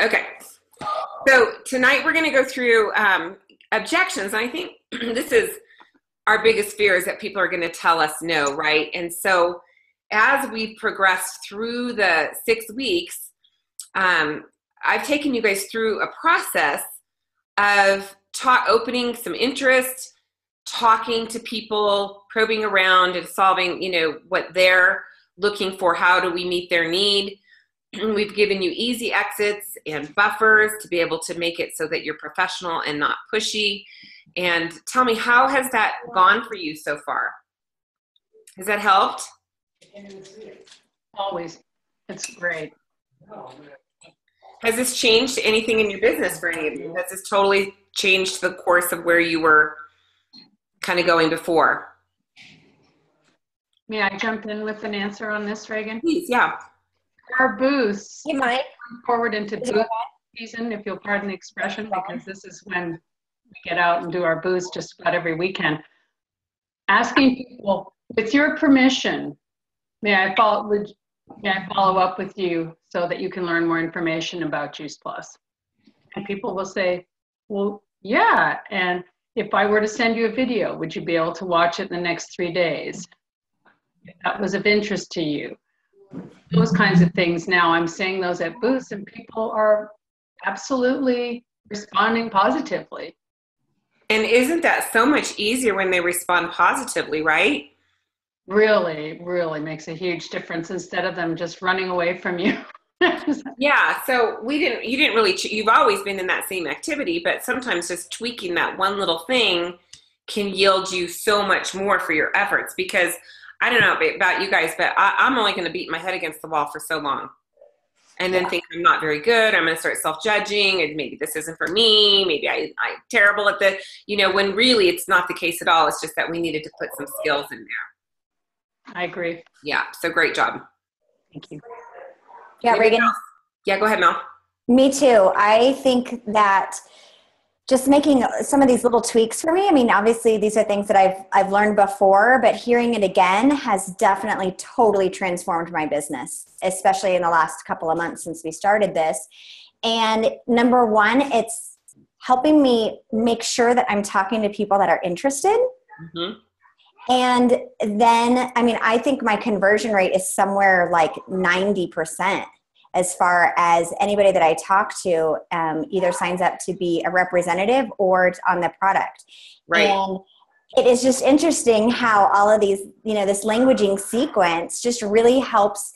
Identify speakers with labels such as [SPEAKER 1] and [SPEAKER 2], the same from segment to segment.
[SPEAKER 1] Okay. So tonight we're going to go through objections. And I think this is our biggest fear, is that people are going to tell us no, right? And so as we've progressed through the 6 weeks, I've taken you guys through a process of opening some interest, talking to people, probing around and solving, what they're looking for. How do we meet their need? We've given you easy exits and buffers to be able to make it so that you're professional and not pushy. And tell me, how has that gone for you so far? Has that helped?
[SPEAKER 2] Always. It's great.
[SPEAKER 1] Has this changed anything in your business for any of you? Has this totally changed the course of where you were kind of going before?
[SPEAKER 2] May I jump in with an answer on this, Reagan?
[SPEAKER 1] Please, yeah.
[SPEAKER 2] Our booths,
[SPEAKER 3] You might.
[SPEAKER 2] forward into booth season, if you'll pardon the expression, because this is when we get out and do our booths just about every weekend. Asking people, with your permission, may I follow up with you so that you can learn more information about Juice Plus? And people will say, well, yeah. And if I were to send you a video, would you be able to watch it in the next 3 days? If that was of interest to you. Those kinds of things. Now I'm saying those at booths and people are absolutely responding positively.
[SPEAKER 1] And isn't that so much easier when they respond positively, right?
[SPEAKER 2] Really, really makes a huge difference instead of them just running away from you.
[SPEAKER 1] Yeah, so you didn't really, you've always been in that same activity, but sometimes just tweaking that one little thing can yield you so much more for your efforts. Because I don't know about you guys, but I'm only going to beat my head against the wall for so long. And then think I'm not very good. I'm going to start self-judging, and maybe this isn't for me. Maybe I'm terrible at when really it's not the case at all. It's just that we needed to put some skills in there.
[SPEAKER 2] I agree.
[SPEAKER 1] Yeah, so great job.
[SPEAKER 2] Thank you.
[SPEAKER 3] Yeah,
[SPEAKER 1] Anybody
[SPEAKER 3] Reagan.
[SPEAKER 1] else? Yeah, go ahead, Mel.
[SPEAKER 3] Me too. I think that just making some of these little tweaks for me. I mean, obviously these are things that I've learned before, but hearing it again has definitely totally transformed my business, especially in the last couple of months since we started this. And number one, it's helping me make sure that I'm talking to people that are interested.
[SPEAKER 1] Mm-hmm.
[SPEAKER 3] And then, I mean, I think my conversion rate is somewhere like 90%. As far as anybody that I talk to either signs up to be a representative or it's on the product.
[SPEAKER 1] Right.
[SPEAKER 3] And it is just interesting how all of these, this languaging sequence just really helps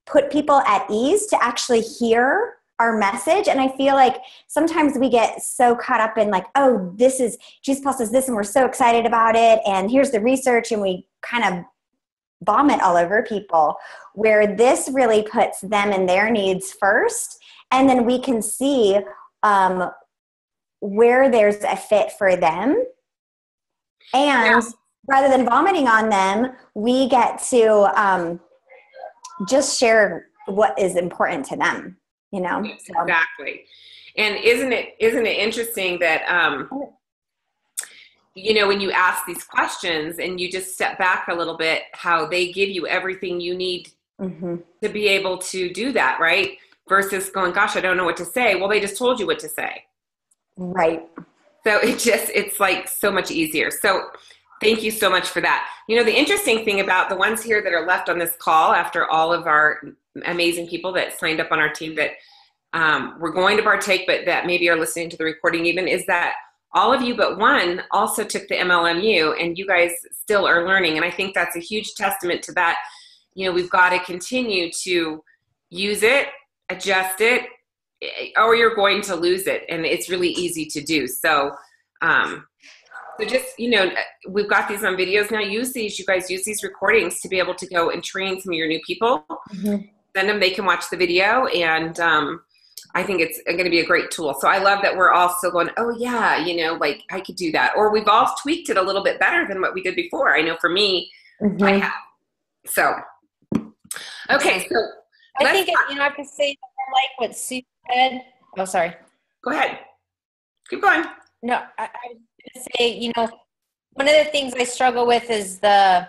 [SPEAKER 3] put people at ease to actually hear our message. And I feel like sometimes we get so caught up in like, oh, this is, Juice Plus is this, and we're so excited about it. And here's the research, and we kind of vomit all over people, where this really puts them and their needs first. And then we can see where there's a fit for them. And rather than vomiting on them, we get to just share what is important to them, So.
[SPEAKER 1] Exactly. And isn't it interesting that, when you ask these questions and you just step back a little bit, how they give you everything you need to be able to do that, right? Versus going, gosh, I don't know what to say. Well, they just told you what to say.
[SPEAKER 3] Right.
[SPEAKER 1] So it's like so much easier. So thank you so much for that. The interesting thing about the ones here that are left on this call after all of our amazing people that signed up on our team that were going to partake, but that maybe are listening to the recording even, is that all of you but one also took the MLMU, and you guys still are learning. And I think that's a huge testament to that. We've got to continue to use it, adjust it, or you're going to lose it. And it's really easy to do. So, just, we've got these on videos now. You guys use these recordings to be able to go and train some of your new people. Send them, they can watch the video. And, I think it's going to be a great tool. So I love that we're all still going, oh yeah, like I could do that. Or we've all tweaked it a little bit better than what we did before. I know for me, I have. So, okay. So
[SPEAKER 3] I think, I have to say, I like what Sue said. Oh, sorry.
[SPEAKER 1] Go ahead. Keep going.
[SPEAKER 3] No, I was going to say, one of the things I struggle with is the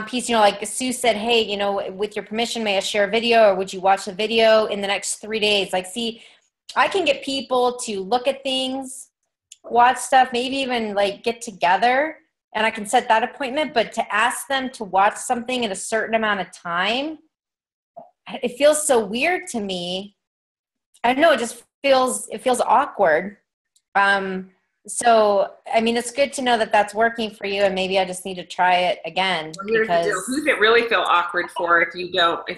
[SPEAKER 4] piece, like Sue said, hey, with your permission, may I share a video, or would you watch the video in the next 3 days? Like, see, I can get people to look at things, watch stuff, maybe even like get together, and I can set that appointment. But to ask them to watch something in a certain amount of time, it feels so weird to me. I don't know, it feels awkward. So, I mean, it's good to know that that's working for you, and maybe I just need to try it again.
[SPEAKER 1] Well, here's the deal. Who's it really feel awkward for if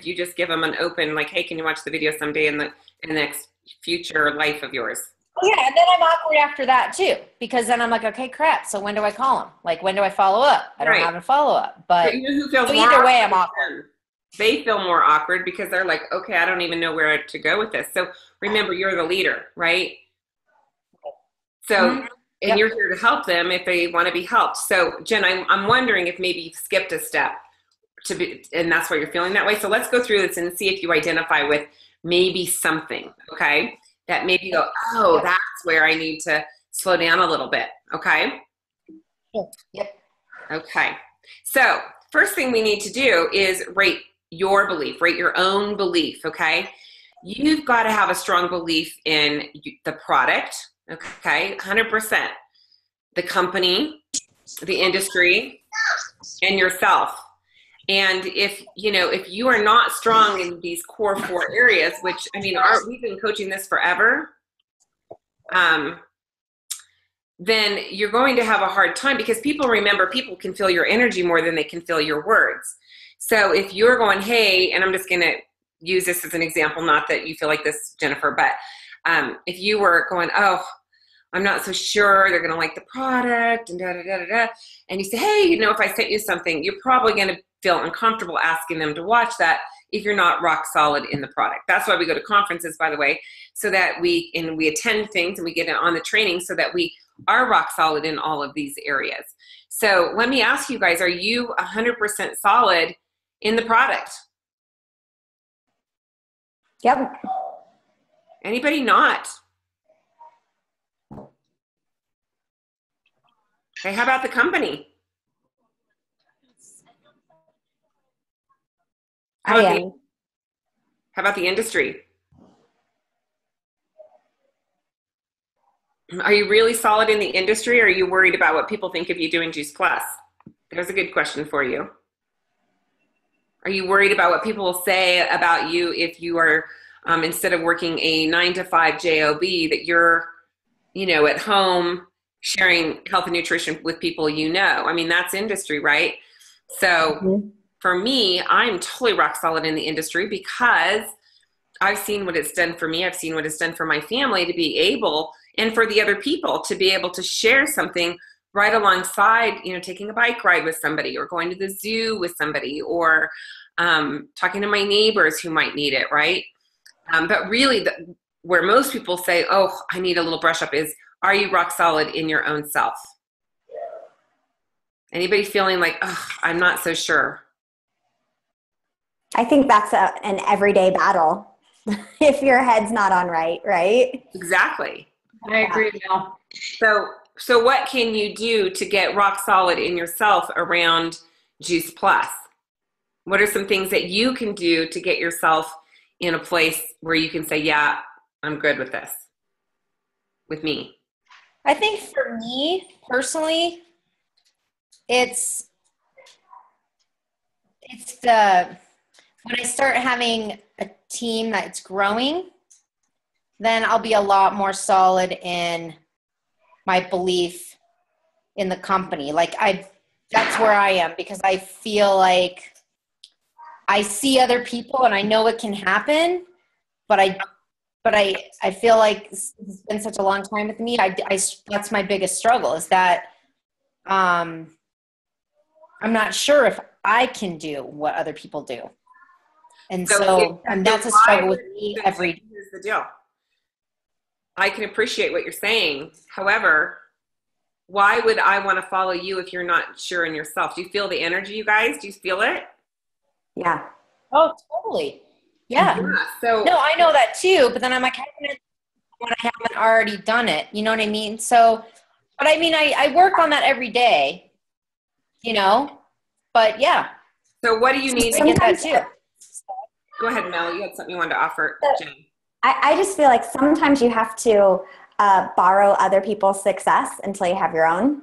[SPEAKER 1] you just give them an open, like, hey, can you watch the video someday in the next future life of yours?
[SPEAKER 4] Yeah, and then I'm awkward after that too, because then I'm like, okay, crap. So when do I call them? Like, when do I follow up? I don't have a follow up. But
[SPEAKER 1] you know who feels
[SPEAKER 4] so
[SPEAKER 1] more
[SPEAKER 4] either way, I'm awkward.
[SPEAKER 1] They feel more awkward because they're like, okay, I don't even know where to go with this. So remember, you're the leader, right? So, and you're here to help them if they want to be helped. So Jen, I'm wondering if maybe you've skipped a step and that's why you're feeling that way. So let's go through this and see if you identify with maybe something, okay? That maybe you go, oh, that's where I need to slow down a little bit, okay?
[SPEAKER 4] Yep.
[SPEAKER 1] Okay. So first thing we need to do is rate your belief, rate your own belief, okay? You've got to have a strong belief in the product, okay, 100%, the company, the industry, and yourself. And if you are not strong in these core 4 areas, which, I mean, we've been coaching this forever, then you're going to have a hard time, because people can feel your energy more than they can feel your words. So if you're going, hey, and I'm just going to use this as an example, not that you feel like this, Jennifer, but if you were going, oh, I'm not so sure they're going to like the product and da-da-da-da-da, and you say, hey, if I sent you something, you're probably going to feel uncomfortable asking them to watch that if you're not rock solid in the product. That's why we go to conferences, by the way, so that we attend things and we get on the training so that we are rock solid in all of these areas. So let me ask you guys, are you 100% solid in the product?
[SPEAKER 3] Yep.
[SPEAKER 1] Anybody not? Okay, how about the company? How about the industry? Are you really solid in the industry, or are you worried about what people think of you doing Juice Plus? There's a good question for you. Are you worried about what people will say about you if you are, instead of working a 9-to-5 job, that you're, at home sharing health and nutrition with people I mean, that's industry, right? So for me, I'm totally rock solid in the industry because I've seen what it's done for me. I've seen what it's done for my family to be able, and for the other people to be able to share something right alongside, taking a bike ride with somebody, or going to the zoo with somebody, or talking to my neighbors who might need it, right? But really, where most people say, oh, I need a little brush up is, are you rock solid in your own self? Anybody feeling like, oh, I'm not so sure?
[SPEAKER 3] I think that's an everyday battle if your head's not on right?
[SPEAKER 1] Exactly.
[SPEAKER 2] I agree, Mel.
[SPEAKER 1] So what can you do to get rock solid in yourself around Juice Plus? What are some things that you can do to get yourself in a place where you can say, yeah, I'm good with this, with me?
[SPEAKER 4] I think for me personally, it's when I start having a team that's growing, then I'll be a lot more solid in my belief in the company. Like that's where I am, because I feel like I see other people and I know it can happen, but I feel like it's been such a long time with me. That's my biggest struggle, is that I'm not sure if I can do what other people do. And that's a struggle with me every day.
[SPEAKER 1] Here's the deal. I can appreciate what you're saying. However, why would I want to follow you if you're not sure in yourself? Do you feel the energy, you guys? Do you feel it?
[SPEAKER 3] Yeah.
[SPEAKER 4] Oh, totally. Yeah.
[SPEAKER 1] So
[SPEAKER 4] no, I know that too, but then I'm like, when I haven't already done it, you know what I mean? So, but I mean, I work on that every day, but yeah,
[SPEAKER 1] So what do you need to
[SPEAKER 4] I get that
[SPEAKER 3] Sometimes-
[SPEAKER 4] too.
[SPEAKER 1] Go ahead, Mel. You had something you wanted to offer,
[SPEAKER 3] So-
[SPEAKER 1] Jen.
[SPEAKER 3] I just feel like sometimes you have to borrow other people's success until you have your own.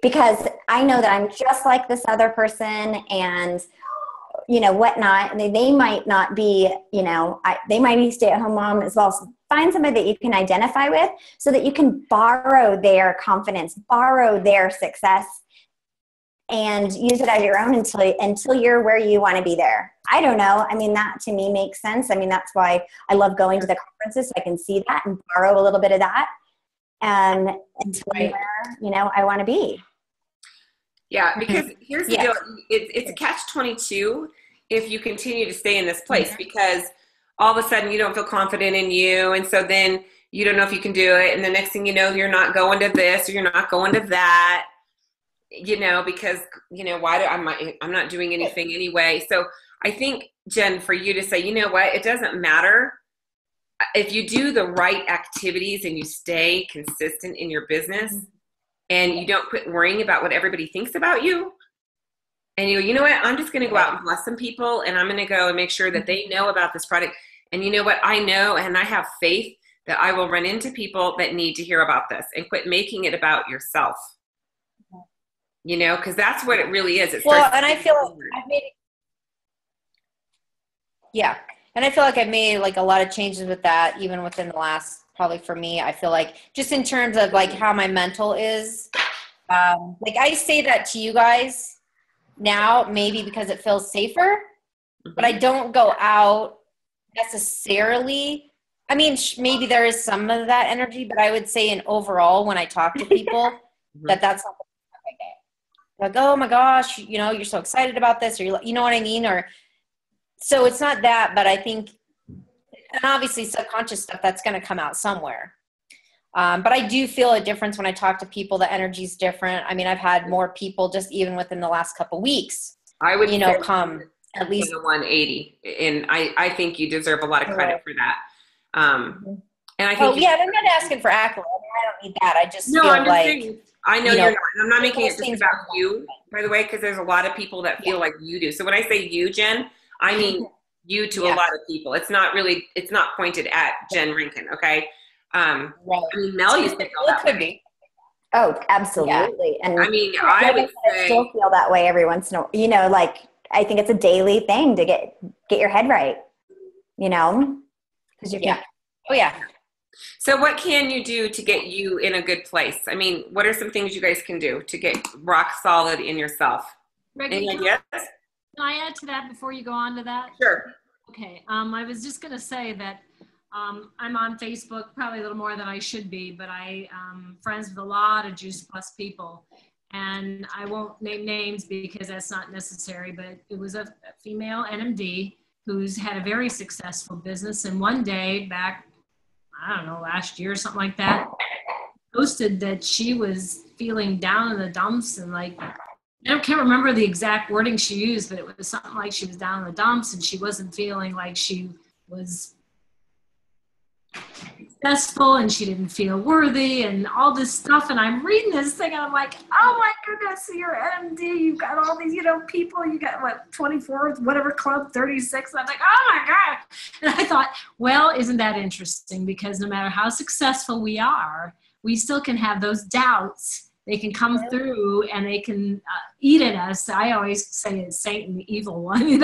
[SPEAKER 3] Because I know that I'm just like this other person and, whatnot. And they might not be, they might be stay-at-home mom as well. So find somebody that you can identify with so that you can borrow their confidence, borrow their success, and use it as your own until you're where you want to be there. I don't know. I mean, that to me makes sense. I mean, that's why I love going to the conferences. So I can see that and borrow a little bit of that and until where, I want to be.
[SPEAKER 1] Yeah, because here's the deal. It's a catch-22 if you continue to stay in this place, because all of a sudden you don't feel confident in you. And so then you don't know if you can do it. And the next thing you know, you're not going to this or you're not going to that. Because, I'm not doing anything anyway. So I think, Jen, for you to say, you know what, it doesn't matter. If you do the right activities and you stay consistent in your business and you don't quit worrying about what everybody thinks about you, and you know what, I'm just going to go out and bless some people, and I'm going to go and make sure that they know about this product. And you know what, I know, and I have faith that I will run into people that need to hear about this, and quit making it about yourself. Because that's what it really is.
[SPEAKER 4] And I feel like and I feel like I've made like a lot of changes with that, even within the last, probably for me, I feel like just in terms of like how my mental is, like I say that to you guys now, maybe because it feels safer, but I don't go out necessarily. I mean, maybe there is some of that energy, but I would say in overall, when I talk to people, that's not like, oh my gosh, you're so excited about this, or you know what I mean? Or, so it's not that, but I think, and obviously subconscious stuff that's going to come out somewhere. But I do feel a difference when I talk to people. The energy's different. I mean, I've had more people just even within the last couple of weeks,
[SPEAKER 1] I would
[SPEAKER 4] come at least
[SPEAKER 1] a 180. And I think you deserve a lot of credit for that. And I think
[SPEAKER 4] I'm not asking for accolades. I don't need that. I just feel
[SPEAKER 1] I'm just
[SPEAKER 4] like
[SPEAKER 1] saying, I know you're not. And I'm not making it just about you, by the way, because there's a lot of people that feel like you do. So when I say you, Jen, I mean you to a lot of people. It's not pointed at Jen Rankin, okay? I mean, Mel used to feel that way.
[SPEAKER 3] Oh, absolutely. And
[SPEAKER 1] I mean, I would say,
[SPEAKER 3] still feel that way every once in a while. Like I think it's a daily thing to get your head right. Because
[SPEAKER 1] So what can you do to get you in a good place? I mean, what are some things you guys can do to get rock solid in yourself? Any ideas?
[SPEAKER 5] Can I add to that before you go on to that?
[SPEAKER 1] Sure.
[SPEAKER 5] Okay. I was just going to say that I'm on Facebook probably a little more than I should be, but I'm friends with a lot of Juice Plus people. And I won't name names because that's not necessary, but it was a female NMD who's had a very successful business. And one day back, I don't know, last year or something like that, posted that she was feeling down in the dumps and like, I can't remember the exact wording she used, but it was something like she was down in the dumps and she wasn't feeling like she was successful and she didn't feel worthy and all this stuff. And I'm reading this thing and I'm like, oh my goodness, you're MD, you've got all these, people, you got what, 24, whatever club, 36. I'm like, oh my God. And I thought, well, isn't that interesting? Because no matter how successful we are, we still can have those doubts. They can come through and they can eat at us. I always say it's Satan, the evil one,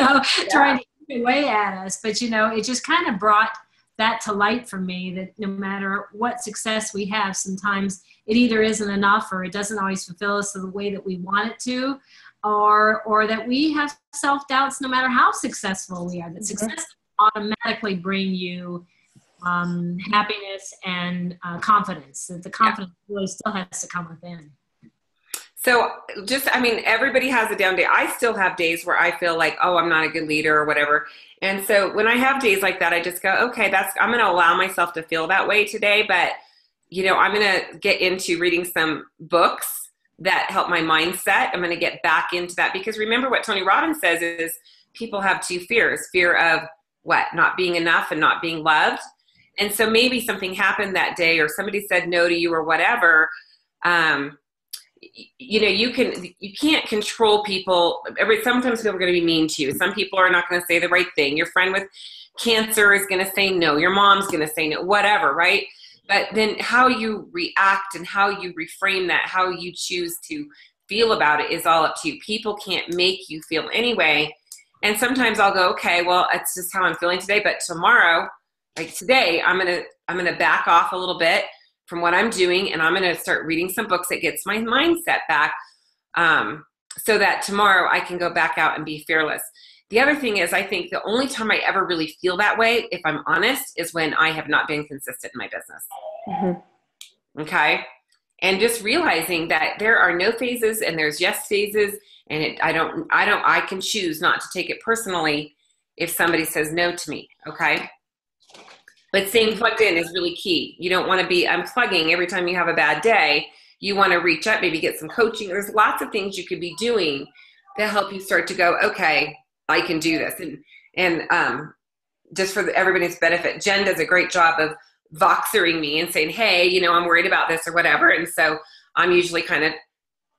[SPEAKER 5] trying to eat away at us. But, it just kind of brought that to light for me, that no matter what success we have, sometimes it either isn't enough or it doesn't always fulfill us the way that we want it to, or that we have self-doubts no matter how successful we are. That success automatically bring you happiness and confidence, that the confidence really still has to come within.
[SPEAKER 1] So everybody has a down day. I still have days where I feel like, oh, I'm not a good leader or whatever. And so when I have days like that, I just go, okay, I'm going to allow myself to feel that way today. But, I'm going to get into reading some books that help my mindset. I'm going to get back into that, because remember what Tony Robbins says is people have two fears: fear of what? Not being enough and not being loved. And so maybe something happened that day or somebody said no to you or whatever. you know, you can't control people. Sometimes people are going to be mean to you. Some people are not going to say the right thing. Your friend with cancer is going to say no. Your mom's going to say no, whatever, right? But then how you react and how you reframe that, how you choose to feel about it is all up to you. People can't make you feel anyway. And sometimes I'll go, okay, well, it's just how I'm feeling today. But tomorrow, like today, I'm gonna back off a little bit from what I'm doing, and I'm gonna start reading some books that gets my mindset back, so that tomorrow I can go back out and be fearless. The other thing is, I think the only time I ever really feel that way, if I'm honest, is when I have not been consistent in my business. Mm-hmm. Okay. And just realizing that there are no phases and there's yes phases, and I can choose not to take it personally if somebody says no to me. Okay. But staying plugged in is really key. You don't want to be unplugging every time you have a bad day. You want to reach up, maybe get some coaching. There's lots of things you could be doing that help you start to go, okay, I can do this. And just for everybody's benefit, Jen does a great job of voxering me and saying, hey, you know, I'm worried about this or whatever. And so I'm usually kind of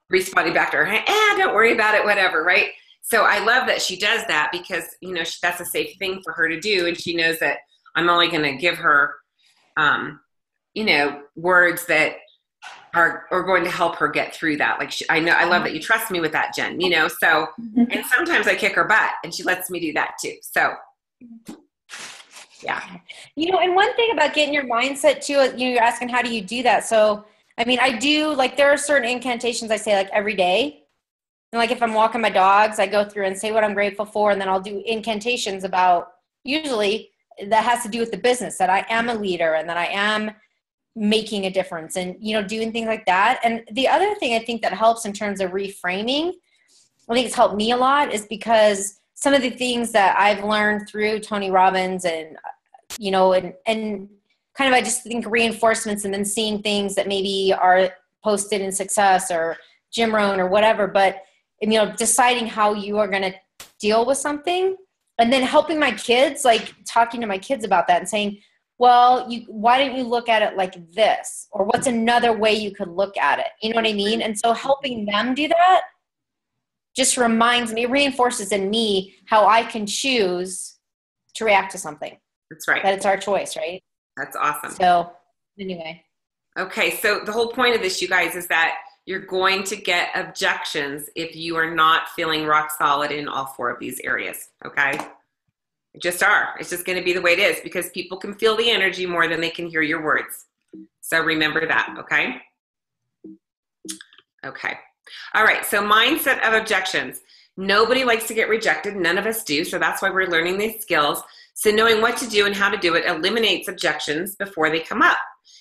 [SPEAKER 1] responding back to her, hey, don't worry about it, whatever, right? So I love that she does that because, you know, that's a safe thing for her to do. And she knows that I'm only going to give her, you know, words that are going to help her get through that. Like, I love that you trust me with that, Jen, you know? So, and sometimes I kick her butt and she lets me do that too. So yeah.
[SPEAKER 4] You know, and one thing about getting your mindset too, you know, you're asking, how do you do that? So, I mean, I do, like, there are certain incantations I say like every day. And like, if I'm walking my dogs, I go through and say what I'm grateful for. And then I'll do incantations about, usually that has to do with the business, that I am a leader and that I am making a difference and, you know, doing things like that. And the other thing I think that helps in terms of reframing, I think it's helped me a lot, is because some of the things that I've learned through Tony Robbins and, you know, and kind of, I just think reinforcements, and then seeing things that maybe are posted in Success or Jim Rohn or whatever, but, you know, deciding how you are going to deal with something, and then helping my kids, like talking to my kids about that and saying, well, why don't you look at it like this? Or what's another way you could look at it? You know what I mean? And so helping them do that just reminds me, reinforces in me how I can choose to react to something.
[SPEAKER 1] That's right.
[SPEAKER 4] That it's our choice, right?
[SPEAKER 1] That's awesome.
[SPEAKER 4] So anyway.
[SPEAKER 1] Okay. So the whole point of this, you guys, is that you're going to get objections if you are not feeling rock solid in all four of these areas. Okay. Just are. It's just going to be the way it is, because people can feel the energy more than they can hear your words. So remember that. Okay. Okay. All right. So mindset of objections. Nobody likes to get rejected. None of us do. So that's why we're learning these skills. So knowing what to do and how to do it eliminates objections before they come up.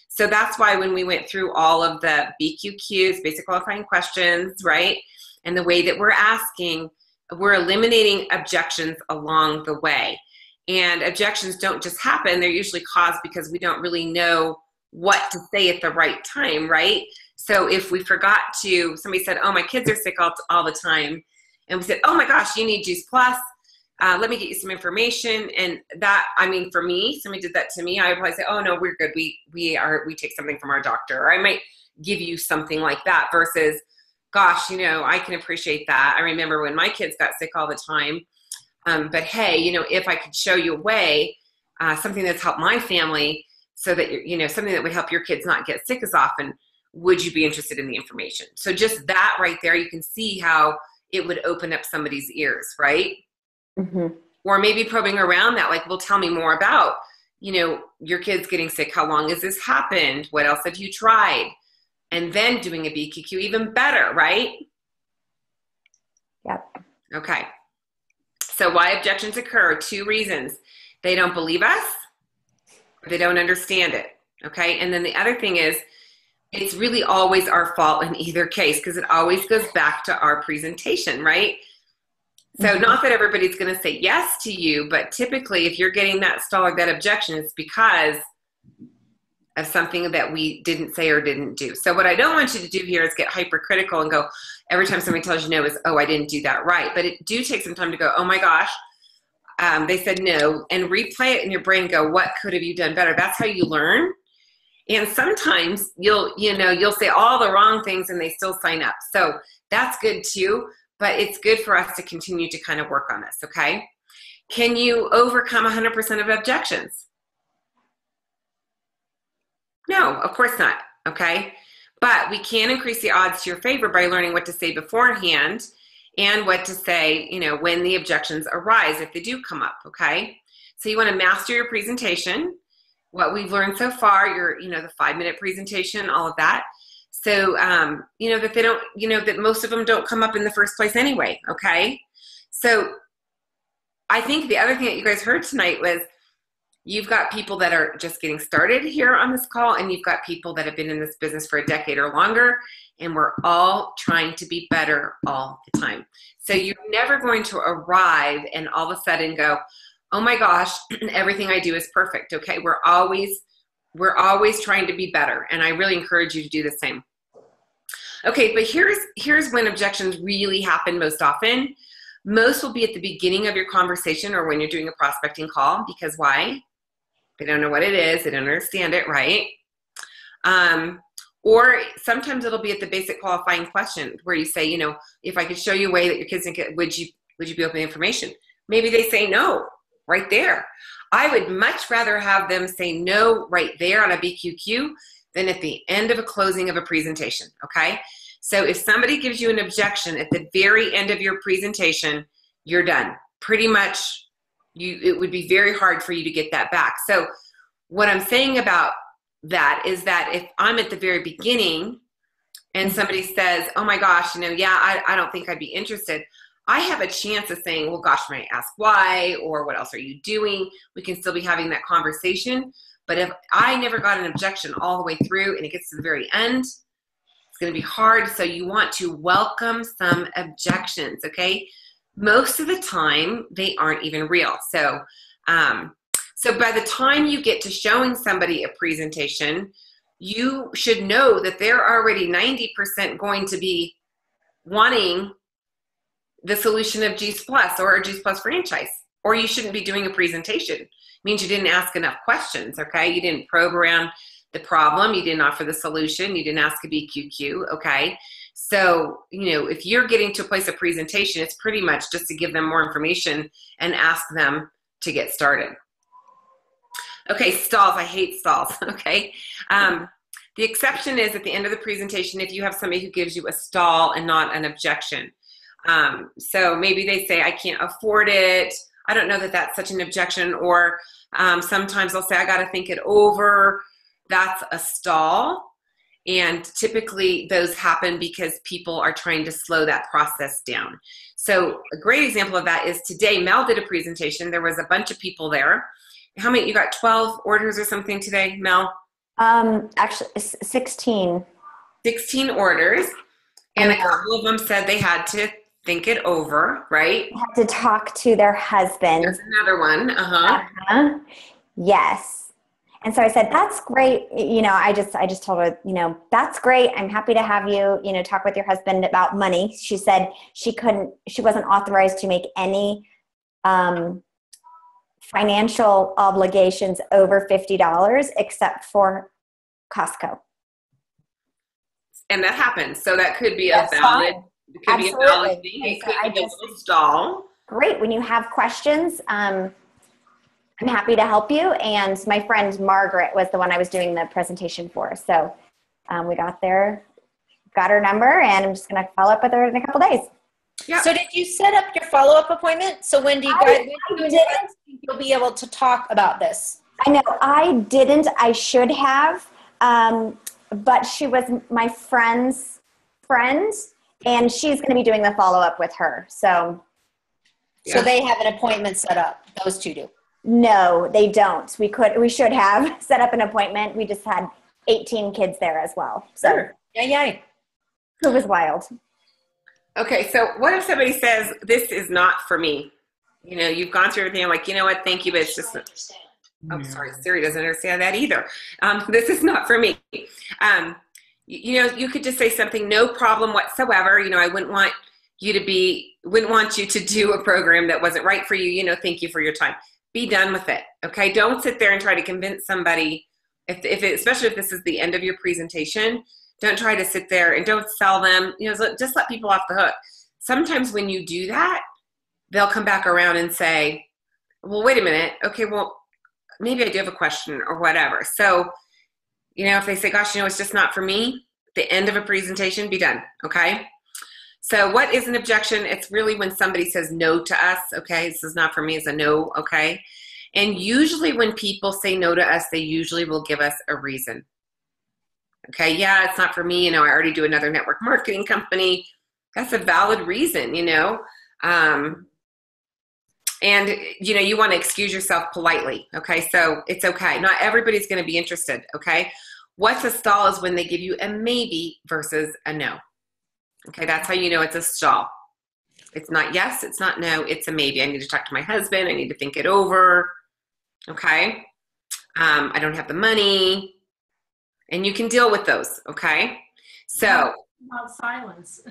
[SPEAKER 1] So that's why when we went through all of the BQQs, basic qualifying questions, right? And the way that we're asking, we're eliminating objections along the way. And objections don't just happen. They're usually caused because we don't really know what to say at the right time, right? So if we forgot to, somebody said, oh, my kids are sick all the time. And we said, oh my gosh, you need Juice Plus. Let me get you some information. And that, I mean, for me, somebody did that to me, I would probably say, oh no, we're good. We take something from our doctor. Or I might give you something like that versus, gosh, you know, I can appreciate that. I remember when my kids got sick all the time. But hey, you know, if I could show you a way, something that's helped my family so that, you know, something that would help your kids not get sick as often, would you be interested in the information? So just that right there, you can see how it would open up somebody's ears, right? Mm-hmm. Or maybe probing around that, like, well, tell me more about, you know, your kids getting sick. How long has this happened? What else have you tried? And then doing a BQQ, even better, right?
[SPEAKER 3] Yep.
[SPEAKER 1] Okay. So why objections occur? 2 reasons. They don't believe us, or they don't understand it. Okay. And then the other thing is, it's really always our fault in either case, because it always goes back to our presentation, right? So not that everybody's going to say yes to you, but typically if you're getting that stall or that objection, it's because of something that we didn't say or didn't do. So what I don't want you to do here is get hypercritical and go, every time somebody tells you no is, oh, I didn't do that right. But it do take some time to go, oh my gosh, they said no, and replay it in your brain and go, what could have you done better? That's how you learn, And sometimes you'll say all the wrong things and they still sign up. So that's good too, but it's good for us to continue to kind of work on this, okay? Can you overcome 100% of objections? No, of course not, okay? But we can increase the odds to your favor by learning what to say beforehand and what to say, when the objections arise, if they do come up, okay? So you want to master your presentation, what we've learned so far, the 5-minute presentation, all of that. So, that they don't, that most of them don't come up in the first place anyway, okay? So I think the other thing that you guys heard tonight was you've got people that are just getting started here on this call, and you've got people that have been in this business for a decade or longer, and we're all trying to be better all the time. So you're never going to arrive and all of a sudden go, oh my gosh, everything I do is perfect, okay? We're always trying to be better, and I really encourage you to do the same. Okay, but here's when objections really happen most often. Most will be at the beginning of your conversation or when you're doing a prospecting call, because why? They don't know what it is, they don't understand it, right? Or sometimes it'll be at the basic qualifying question where you say, if I could show you a way that your kids can get, would you be open to information? Maybe they say no. Right there. I would much rather have them say no right there on a BQQ than at the end of a closing of a presentation, okay? So if somebody gives you an objection at the very end of your presentation, you're done. Pretty much, it would be very hard for you to get that back. So what I'm saying about that is that if I'm at the very beginning and somebody says, oh my gosh, I don't think I'd be interested, I have a chance of saying, well, gosh, might I ask why, or what else are you doing? We can still be having that conversation. But if I never got an objection all the way through and it gets to the very end, it's going to be hard. So you want to welcome some objections, okay? Most of the time, they aren't even real. So by the time you get to showing somebody a presentation, you should know that they're already 90% going to be wanting the solution of G's Plus or a G's Plus franchise, or you shouldn't be doing a presentation. It means you didn't ask enough questions, okay? You didn't probe around the problem. You didn't offer the solution. You didn't ask a BQQ, okay? So, if you're getting to a place of presentation, it's pretty much just to give them more information and ask them to get started. Okay, stalls. I hate stalls, okay? The exception is at the end of the presentation if you have somebody who gives you a stall and not an objection. So maybe they say, I can't afford it. I don't know that that's such an objection. Or sometimes they'll say, I got to think it over. That's a stall. And typically those happen because people are trying to slow that process down. So a great example of that is today, Mel did a presentation. There was a bunch of people there. How many, you got 12 orders or something today, Mel?
[SPEAKER 3] Actually 16.
[SPEAKER 1] 16 orders. And a couple of them said they had to think it over, right?
[SPEAKER 3] They had to talk to their husband.
[SPEAKER 1] There's another one.
[SPEAKER 3] Yes. And so I said, that's great. I just told her, that's great. I'm happy to have you, talk with your husband about money. She said she wasn't authorized to make any financial obligations over $50 except for Costco.
[SPEAKER 1] And that happens. So that could be a valid thing. It could be a little stall.
[SPEAKER 3] Great. When you have questions, I'm happy to help you. And my friend Margaret was the one I was doing the presentation for. So we got her number, and I'm just going to follow up with her in a couple days.
[SPEAKER 4] Yeah. So did you set up your follow-up appointment? So when do you guys think you'll be able to talk about this?
[SPEAKER 3] I know I didn't. I should have. But she was my friend's friend, and she's going to be doing the follow-up with her. So
[SPEAKER 4] they have an appointment set up. Those two do.
[SPEAKER 3] No, they don't. We should have set up an appointment. We just had 18 kids there as well. So
[SPEAKER 4] sure. Yay.
[SPEAKER 3] It was wild.
[SPEAKER 1] Okay, so what if somebody says, this is not for me? You've gone through everything. I'm like, you know what? Thank you, but it's just oh, sorry, Siri doesn't understand that either. This is not for me. You could just say something, no problem whatsoever. I wouldn't want you to do a program that wasn't right for you. Thank you for your time. Be done with it. Okay. Don't sit there and try to convince somebody Especially if this is the end of your presentation, don't try to sit there and don't sell them. Just let people off the hook. Sometimes when you do that, they'll come back around and say, well, wait a minute. Okay, well, maybe I do have a question or whatever. So, if they say, gosh, it's just not for me, the end of a presentation, be done, okay? So what is an objection? It's really when somebody says no to us, okay? This is not for me, it's a no, okay? And usually when people say no to us, they usually will give us a reason. Okay, yeah, it's not for me, I already do another network marketing company. That's a valid reason, and, you want to excuse yourself politely, okay? So it's okay. Not everybody's going to be interested, okay? What's a stall is when they give you a maybe versus a no. Okay, that's how you know it's a stall. It's not yes, it's not no, it's a maybe. I need to talk to my husband. I need to think it over, okay? I don't have the money. And you can deal with those, okay? So.
[SPEAKER 5] About silence.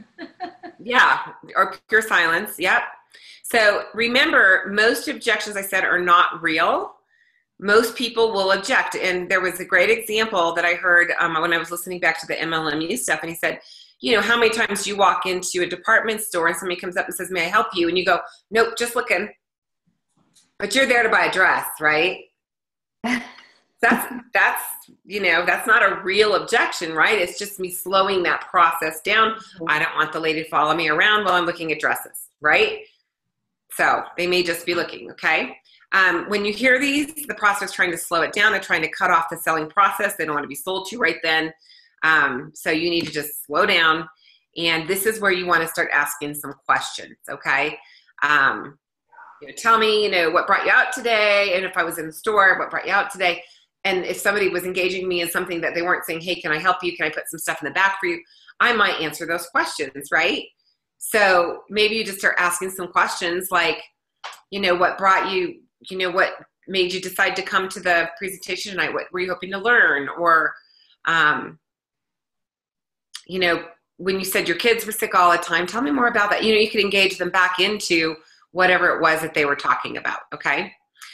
[SPEAKER 1] Yeah, or pure silence, yep. So remember, most objections I said are not real. Most people will object. And there was a great example that I heard when I was listening back to the MLMU stuff. And he said, how many times do you walk into a department store and somebody comes up and says, may I help you? And you go, nope, just looking. But you're there to buy a dress, right? That's not a real objection, right? It's just me slowing that process down. I don't want the lady to follow me around while I'm looking at dresses, right? So they may just be looking, okay? When you hear these, the prospect's trying to slow it down. They're trying to cut off the selling process. They don't want to be sold to right then. So you need to just slow down. And this is where you want to start asking some questions, okay? Tell me, what brought you out today? And if I was in the store, what brought you out today? And if somebody was engaging me in something that they weren't saying, hey, can I help you? Can I put some stuff in the back for you? I might answer those questions, right? So maybe you just start asking some questions like, what brought you, what made you decide to come to the presentation tonight? What were you hoping to learn? Or, when you said your kids were sick all the time, tell me more about that. You could engage them back into whatever it was that they were talking about, okay?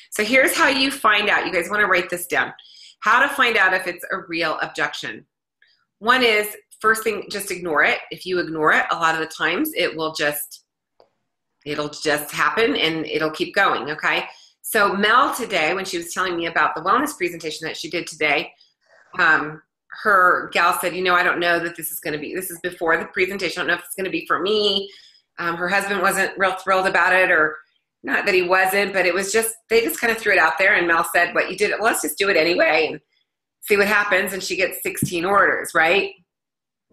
[SPEAKER 1] So here's how you find out. You guys want to write this down. How to find out if it's a real objection. One is, first thing, just ignore it. If you ignore it, a lot of the times it'll just happen and it'll keep going, okay? So Mel today, when she was telling me about the wellness presentation that she did today, her gal said, I don't know that this is before the presentation. I don't know if it's going to be for me. Her husband wasn't real thrilled about it, or not that he wasn't, but it was they just kind of threw it out there. And Mel said, what you did, well, let's just do it anyway and see what happens. And she gets 16 orders, right?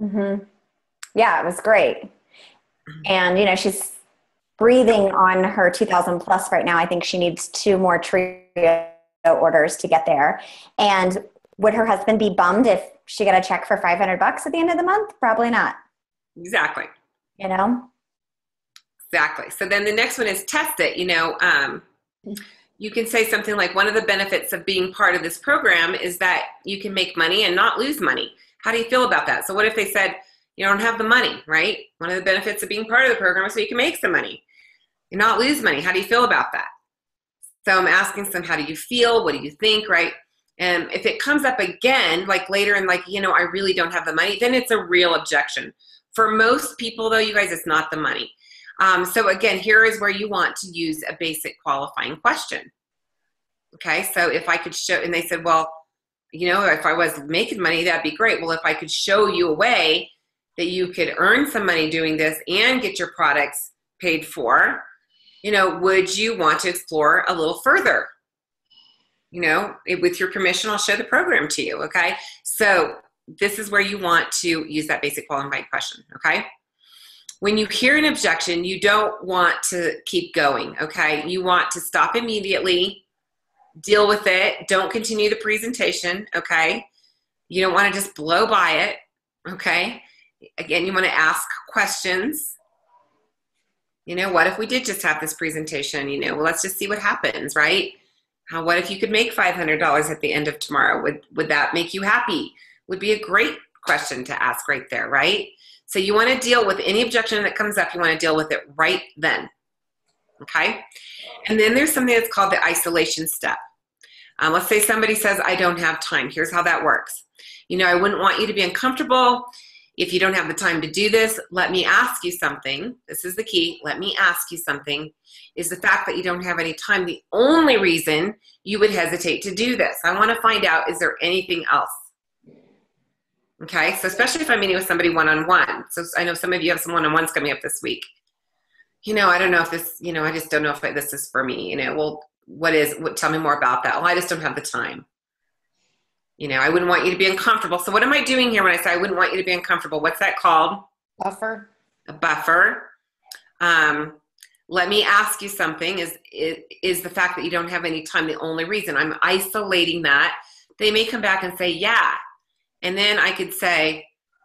[SPEAKER 3] Mm-hmm. Yeah, it was great. And, she's breathing on her 2,000 plus right now. I think she needs 2 more trio orders to get there. And would her husband be bummed if she got a check for $500 at the end of the month? Probably not.
[SPEAKER 1] Exactly.
[SPEAKER 3] Exactly.
[SPEAKER 1] So then the next one is test it. You can say something like, one of the benefits of being part of this program is that you can make money and not lose money. How do you feel about that? So what if they said, you don't have the money, right? One of the benefits of being part of the program is so you can make some money and not lose money. How do you feel about that? So I'm asking them, how do you feel? What do you think, right? And if it comes up again, like later and I really don't have the money, then it's a real objection. For most people though, you guys, it's not the money. So again, here is where you want to use a basic qualifying question. Okay, so if I could show, and they said, well, if I was making money, that'd be great. Well, if I could show you a way that you could earn some money doing this and get your products paid for, would you want to explore a little further? With your permission, I'll show the program to you, okay? So this is where you want to use that basic qualifying question, okay? When you hear an objection, you don't want to keep going, okay? You want to stop immediately, deal with it, don't continue the presentation, okay? You don't want to just blow by it, okay? Again, you want to ask questions. What if we did just have this presentation? Well, let's just see what happens, right? What if you could make $500 at the end of tomorrow? Would that make you happy? Would be a great question to ask right there, right? So you want to deal with any objection that comes up. You want to deal with it right then, okay? And then there's something that's called the isolation step. Let's say somebody says, I don't have time. Here's how that works. I wouldn't want you to be uncomfortable if you don't have the time to do this. Let me ask you something. This is the key. Let me ask you something. Is the fact that you don't have any time the only reason you would hesitate to do this? I want to find out, is there anything else? Okay, so especially if I'm meeting with somebody one-on-one. So I know some of you have some one-on-ones coming up this week. I don't know if this, I just don't know if this is for me. Well, tell me more about that. Well, I just don't have the time. I wouldn't want you to be uncomfortable. So what am I doing here when I say I wouldn't want you to be uncomfortable? What's that called?
[SPEAKER 4] Buffer.
[SPEAKER 1] A buffer. Let me ask you something. Is the fact that you don't have any time the only reason? I'm isolating that. They may come back and say, yeah. And then I could say,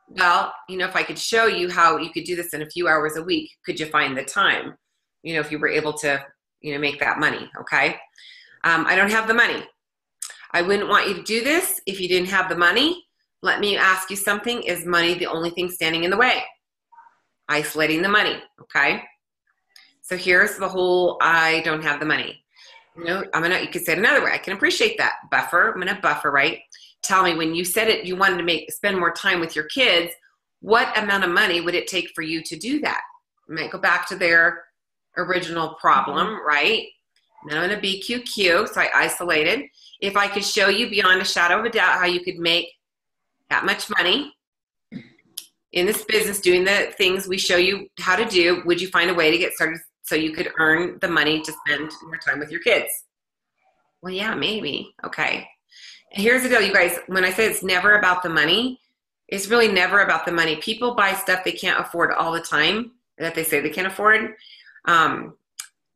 [SPEAKER 1] well, if I could show you how you could do this in a few hours a week, could you find the time? If you were able to, make that money, okay? I don't have the money. I wouldn't want you to do this if you didn't have the money. Let me ask you something. Is money the only thing standing in the way? Isolating the money, okay? So here's the whole I don't have the money. You could say it another way. I can appreciate that. Buffer. I'm gonna buffer, right? Tell me, when you said it, you wanted to spend more time with your kids, what amount of money would it take for you to do that? I might go back to their original problem, right? Now I'm going to BQQ, so I isolated. If I could show you beyond a shadow of a doubt how you could make that much money in this business doing the things we show you how to do, would you find a way to get started so you could earn the money to spend more time with your kids? Well, yeah, maybe. Okay. Here's the deal, you guys. When I say it's never about the money, it's really never about the money. People buy stuff they can't afford all the time, that they say they can't afford.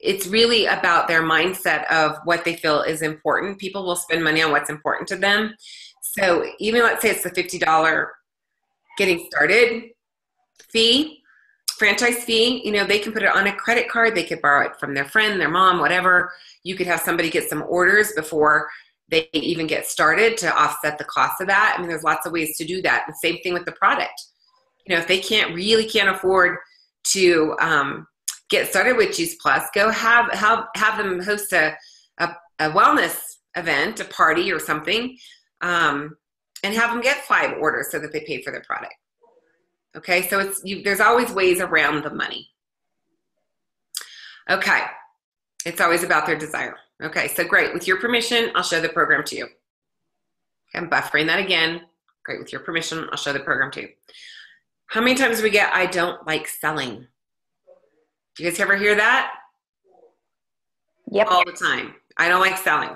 [SPEAKER 1] It's really about their mindset of what they feel is important. People will spend money on what's important to them. So even let's say it's the $50 getting started fee, franchise fee, they can put it on a credit card. They could borrow it from their friend, their mom, whatever. You could have somebody get some orders before they even get started to offset the cost of that. There's lots of ways to do that. And same thing with the product. If they can't afford to get started with Juice Plus, go have them host a wellness event, a party or something, and have them get 5 orders so that they pay for their product. Okay, so there's always ways around the money. Okay, it's always about their desire. Okay, so great. With your permission, I'll show the program to you. Okay, I'm buffering that again. Great, with your permission, I'll show the program to you. How many times do we get, I don't like selling? Do you guys ever hear that?
[SPEAKER 3] Yep.
[SPEAKER 1] All the time. I don't like selling.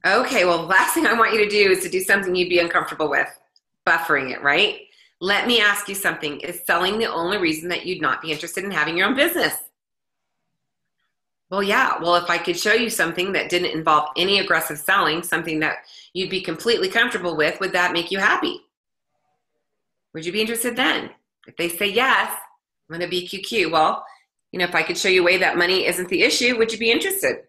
[SPEAKER 1] Okay, well, the last thing I want you to do is to do something you'd be uncomfortable with. Buffering it, right? Let me ask you something. Is selling the only reason that you'd not be interested in having your own business? Well, yeah. Well, if I could show you something that didn't involve any aggressive selling, something that you'd be completely comfortable with, would that make you happy? Would you be interested then? If they say yes, I'm going to BQQ. Well, if I could show you a way that money isn't the issue, would you be interested?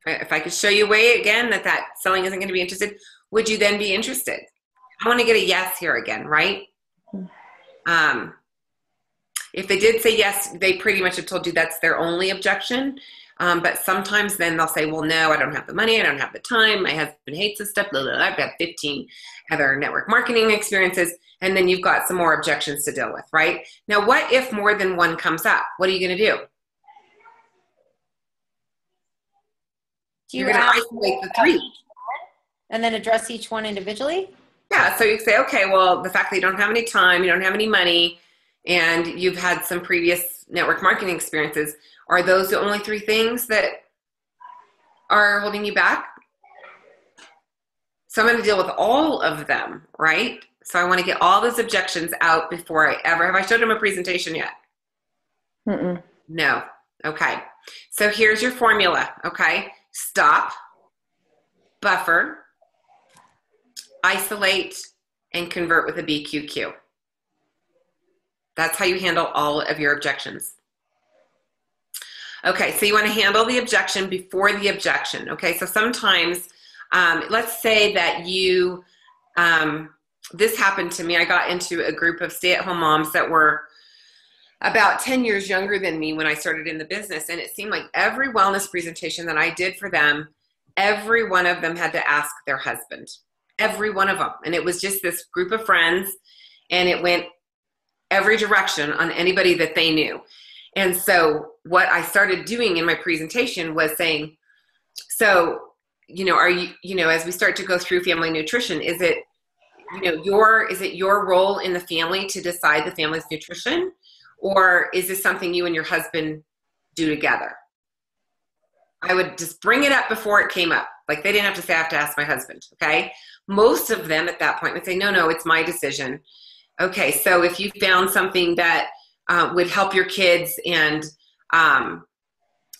[SPEAKER 1] If I could show you a way, again, that selling isn't going to be interested, would you then be interested? I want to get a yes here again, right? If they did say yes, they pretty much have told you that's their only objection. But sometimes then they'll say, well, no, I don't have the money. I don't have the time. My husband hates this stuff. Blah, blah, blah. I've got 15 other network marketing experiences. And then you've got some more objections to deal with, right? Now, what if more than one comes up? What are you going to do? You're going to isolate the 3.
[SPEAKER 4] And then address each one individually?
[SPEAKER 1] Yeah, so you say, okay, well, the fact that you don't have any time, you don't have any money, and you've had some previous network marketing experiences, are those the only 3 things that are holding you back? So I'm going to deal with all of them, right? So I want to get all those objections out before have I showed them a presentation yet?
[SPEAKER 3] Mm-mm.
[SPEAKER 1] No. Okay. So here's your formula, okay? Stop, buffer, isolate, and convert with a BQQ. That's how you handle all of your objections. Okay, so you want to handle the objection before the objection. Okay, so sometimes, let's say that you, this happened to me. I got into a group of stay-at-home moms that were about 10 years younger than me when I started in the business, and it seemed like every wellness presentation that I did for them, every one of them had to ask their husband. Every one of them. And it was just this group of friends, and it went every direction on anybody that they knew. And so what I started doing in my presentation was saying, so, are you, as we start to go through family nutrition, is it your role in the family to decide the family's nutrition? Or is this something you and your husband do together? I would just bring it up before it came up. Like, they didn't have to say, I have to ask my husband, okay? Most of them at that point would say, no, it's my decision. Okay, so if you found something that would help your kids and,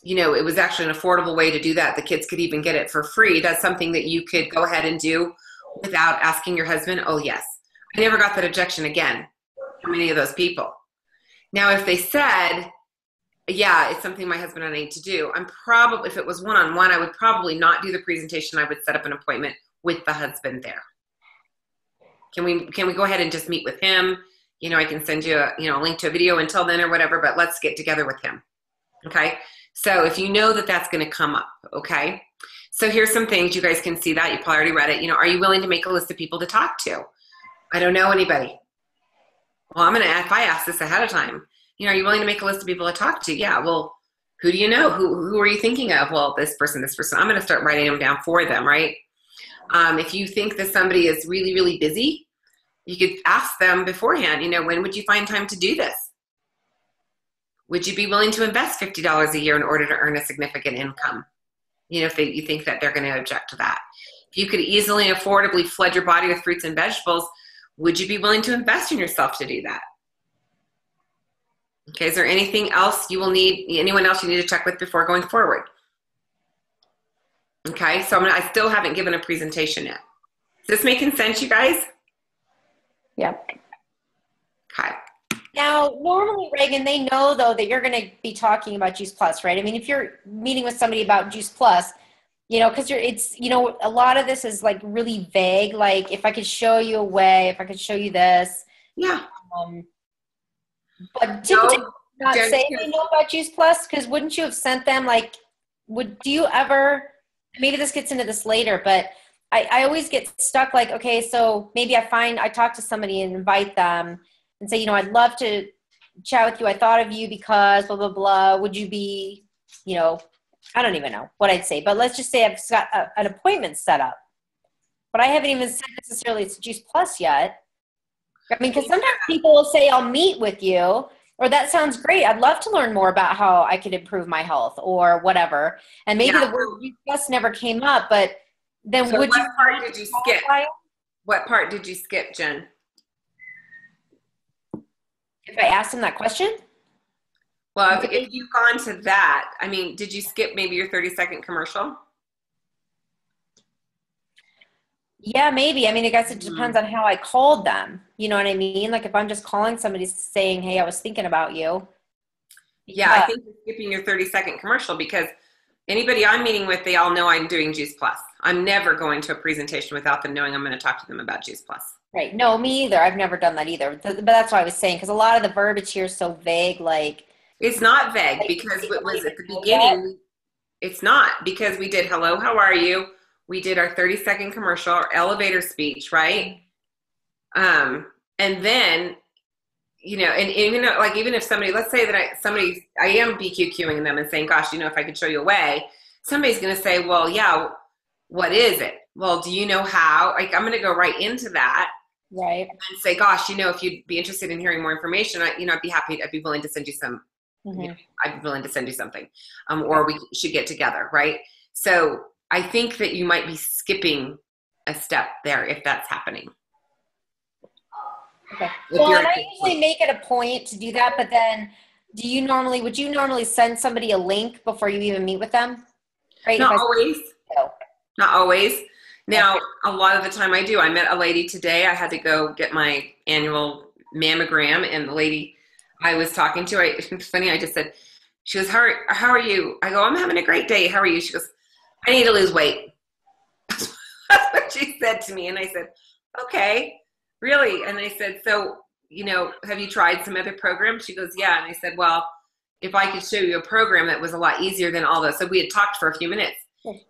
[SPEAKER 1] it was actually an affordable way to do that, the kids could even get it for free, that's something that you could go ahead and do without asking your husband? Oh, yes. I never got that objection again from any of those people. Now, if they said, yeah, it's something my husband and I need to do, if it was one-on-one, I would probably not do the presentation. I would set up an appointment with the husband there. Can we go ahead and just meet with him? I can send you a link to a video until then or whatever, but let's get together with him. Okay. So if you know that that's going to come up, okay. So here's some things you guys can see that. You probably already read it. Are you willing to make a list of people to talk to? I don't know anybody. Well, if I ask this ahead of time, are you willing to make a list of people to talk to? Yeah. Well, who do you know? Who are you thinking of? Well, this person. I'm going to start writing them down for them, right? If you think that somebody is really, really busy, you could ask them beforehand, when would you find time to do this? Would you be willing to invest $50 a year in order to earn a significant income? If you think that they're going to object to that. If you could easily and affordably flood your body with fruits and vegetables, would you be willing to invest in yourself to do that? Okay, is there anything else anyone else you need to check with before going forward? Okay, so I still haven't given a presentation yet. Is this making sense, you guys?
[SPEAKER 3] Yep.
[SPEAKER 1] Okay.
[SPEAKER 4] Now, normally, Reagan, they know, though, that you're going to be talking about Juice Plus, right? If you're meeting with somebody about Juice Plus, because a lot of this is like really vague. Like, if I could show you a way, if I could show you this.
[SPEAKER 1] Yeah.
[SPEAKER 4] But typically, not say they know about Juice Plus, because wouldn't you have sent them, do you ever, maybe this gets into this later, but I always get stuck like, okay, so maybe I talk to somebody and invite them and say, I'd love to chat with you. I thought of you because blah, blah, blah. Would you be, I don't even know what I'd say, but let's just say I've got an appointment set up, but I haven't even said necessarily it's Juice Plus yet. Because sometimes people will say, I'll meet with you, or that sounds great. I'd love to learn more about how I could improve my health or whatever. And maybe the word Juice Plus never came up, but then
[SPEAKER 1] so what part did you skip? What part did you skip, Jen?
[SPEAKER 4] If I asked him that question?
[SPEAKER 1] Well, if you've gone to that, did you skip maybe your 30-second commercial?
[SPEAKER 4] Yeah, maybe. I guess it depends on how I called them. You know what I mean? Like, if I'm just calling somebody saying, hey, I was thinking about you.
[SPEAKER 1] Yeah, I think you're skipping your 30-second commercial, because anybody I'm meeting with, they all know I'm doing Juice Plus. I'm never going to a presentation without them knowing I'm going to talk to them about Juice Plus.
[SPEAKER 4] Right. No, me either. I've never done that either. But that's what I was saying, because a lot of the verbiage here is so vague. Like,
[SPEAKER 1] it's not vague, because it was at the beginning. It's not, because we did hello, how are you? We did our 30-second commercial, our elevator speech, right? And then, and even if somebody, let's say that I am BQQing them and saying, gosh, if I could show you a way, somebody's going to say, well, yeah, what is it? Well, do you know how? Like, I'm going to go right into that.
[SPEAKER 4] Right.
[SPEAKER 1] And say, gosh, if you'd be interested in hearing more information, I'd be willing to send you some, I'd be willing to send you something, or we should get together. Right. So I think that you might be skipping a step there if that's happening.
[SPEAKER 4] Okay. Well, and I usually make it a point to do that, but then would you normally send somebody a link before you even meet with them? Right?
[SPEAKER 1] Not always. Not always. Now, a lot of the time I do. I met a lady today. I had to go get my annual mammogram, and the lady I was talking to, it's funny, I just said, she goes, how are you? I go, I'm having a great day. How are you? She goes, I need to lose weight. That's what she said to me. And I said, okay, really? And I said, so, have you tried some other programs? She goes, yeah. And I said, well, if I could show you a program that was a lot easier than all those. So we had talked for a few minutes.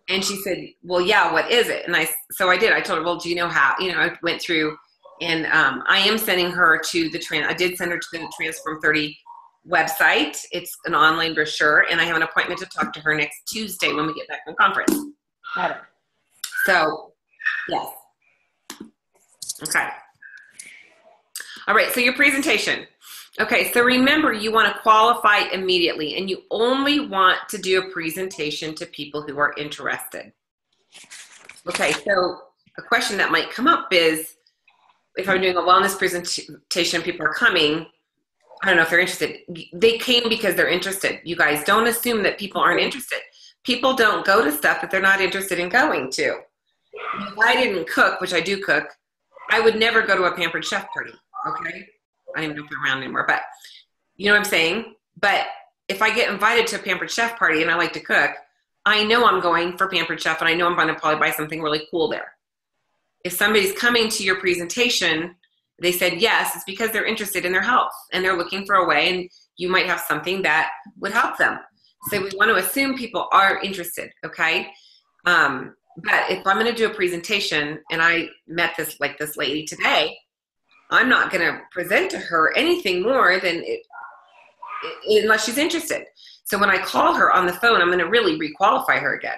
[SPEAKER 1] And she said, well, yeah, what is it? And so I did. I told her, well, do you know how? I went through, and I am sending her to I did send her to the Transform 30 website. It's an online brochure, and I have an appointment to talk to her next Tuesday when we get back from conference.
[SPEAKER 4] Got it.
[SPEAKER 1] So, yes. Okay. All right, so your presentation. Okay, so remember, you want to qualify immediately, and you only want to do a presentation to people who are interested. Okay, so a question that might come up is, if I'm doing a wellness presentation, people are coming, I don't know if they're interested. They came because they're interested. You guys, don't assume that people aren't interested. People don't go to stuff that they're not interested in going to. If I didn't cook, which I do cook, I would never go to a Pampered Chef party, okay? I don't even know if they're around anymore, but you know what I'm saying? But if I get invited to a Pampered Chef party and I like to cook, I know I'm going for Pampered Chef, and I know I'm going to probably buy something really cool there. If somebody's coming to your presentation, they said yes, it's because they're interested in their health and they're looking for a way, and you might have something that would help them. So we want to assume people are interested, okay? But if I'm going to do a presentation, and I met this lady today, I'm not going to present to her anything more than unless she's interested. So when I call her on the phone, I'm going to really requalify her again,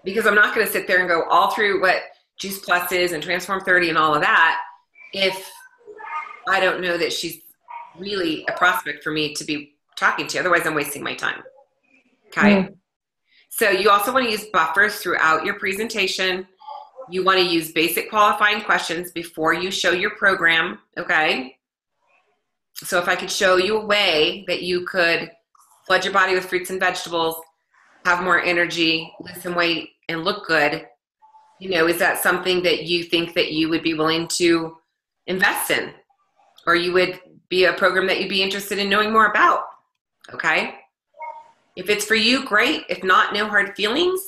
[SPEAKER 1] because I'm not going to sit there and go all through what Juice Plus is and Transform 30 and all of that if I don't know that she's really a prospect for me to be talking to. Otherwise, I'm wasting my time. Okay. So you also want to use buffers throughout your presentation. You want to use basic qualifying questions before you show your program. Okay. So if I could show you a way that you could flood your body with fruits and vegetables, have more energy, lose some weight, and look good, is that something that you think that you would be willing to invest in, or you would be a program that you'd be interested in knowing more about? Okay. If it's for you, great. If not, no hard feelings.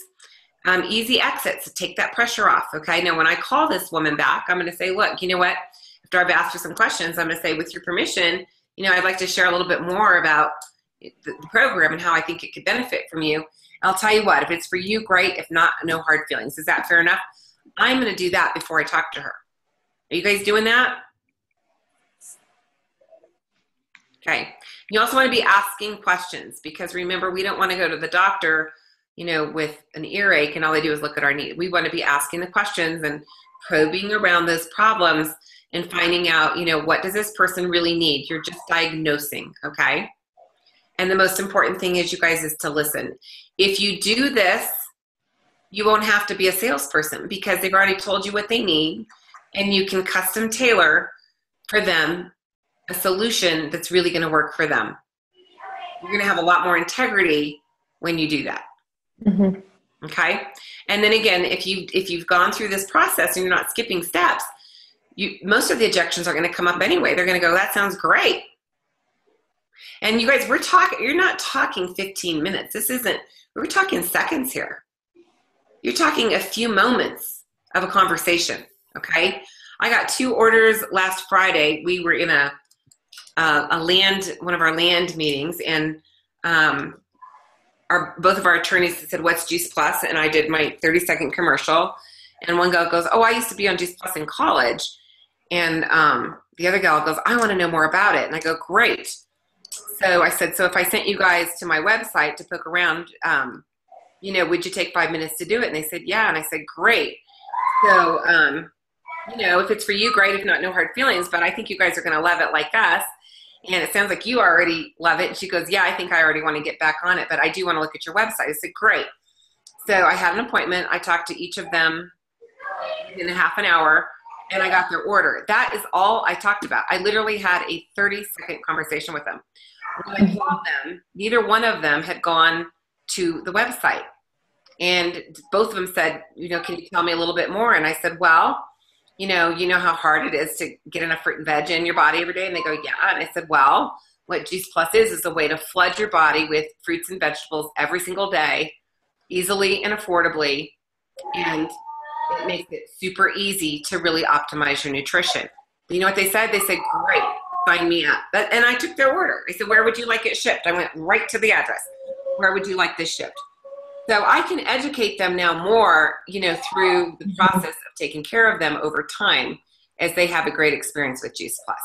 [SPEAKER 1] Easy exits, take that pressure off. Okay. Now, when I call this woman back, I'm going to say, look, you know what? After I've asked her some questions, I'm going to say, with your permission, I'd like to share a little bit more about the program and how I think it could benefit from you. I'll tell you what, if it's for you, great. If not, no hard feelings. Is that fair enough? I'm going to do that before I talk to her. Are you guys doing that? Okay. You also want to be asking questions, because remember, we don't want to go to the doctor, with an earache and all they do is look at our knee. We want to be asking the questions and probing around those problems and finding out, what does this person really need? You're just diagnosing, okay? And the most important thing is, you guys, is to listen. If you do this, you won't have to be a salesperson, because they've already told you what they need, and you can custom tailor for them a solution that's really going to work for them. You're going to have a lot more integrity when you do that. Mm-hmm. Okay. And then again, if you've gone through this process and you're not skipping steps, most of the objections are going to come up anyway. They're going to go, that sounds great. And you guys, you're not talking 15 minutes. We're talking seconds here. You're talking a few moments of a conversation. Okay. I got 2 orders last Friday. We were in one of our land meetings, and both of our attorneys said, what's Juice Plus? And I did my 30-second commercial. And one gal goes, oh, I used to be on Juice Plus in college. And the other gal goes, I want to know more about it. And I go, great. So I said, so if I sent you guys to my website to poke around, would you take 5 minutes to do it? And they said, yeah. And I said, great. So, if it's for you, great. If not, no hard feelings. But I think you guys are going to love it like us. And it sounds like you already love it. And she goes, yeah, I think I already want to get back on it, but I do want to look at your website. I said, great. So I had an appointment. I talked to each of them in a half an hour, and I got their order. That is all I talked about. I literally had a 30-second conversation with them. When I called them, neither one of them had gone to the website. And both of them said, can you tell me a little bit more? And I said, well, you know how hard it is to get enough fruit and veg in your body every day? And they go, yeah. And I said, well, what Juice Plus is a way to flood your body with fruits and vegetables every single day, easily and affordably. And it makes it super easy to really optimize your nutrition. You know what they said? They said, great, sign me up. And I took their order. I said, where would you like it shipped? I went right to the address. Where would you like this shipped? So I can educate them now more, through the process of taking care of them over time as they have a great experience with Juice Plus.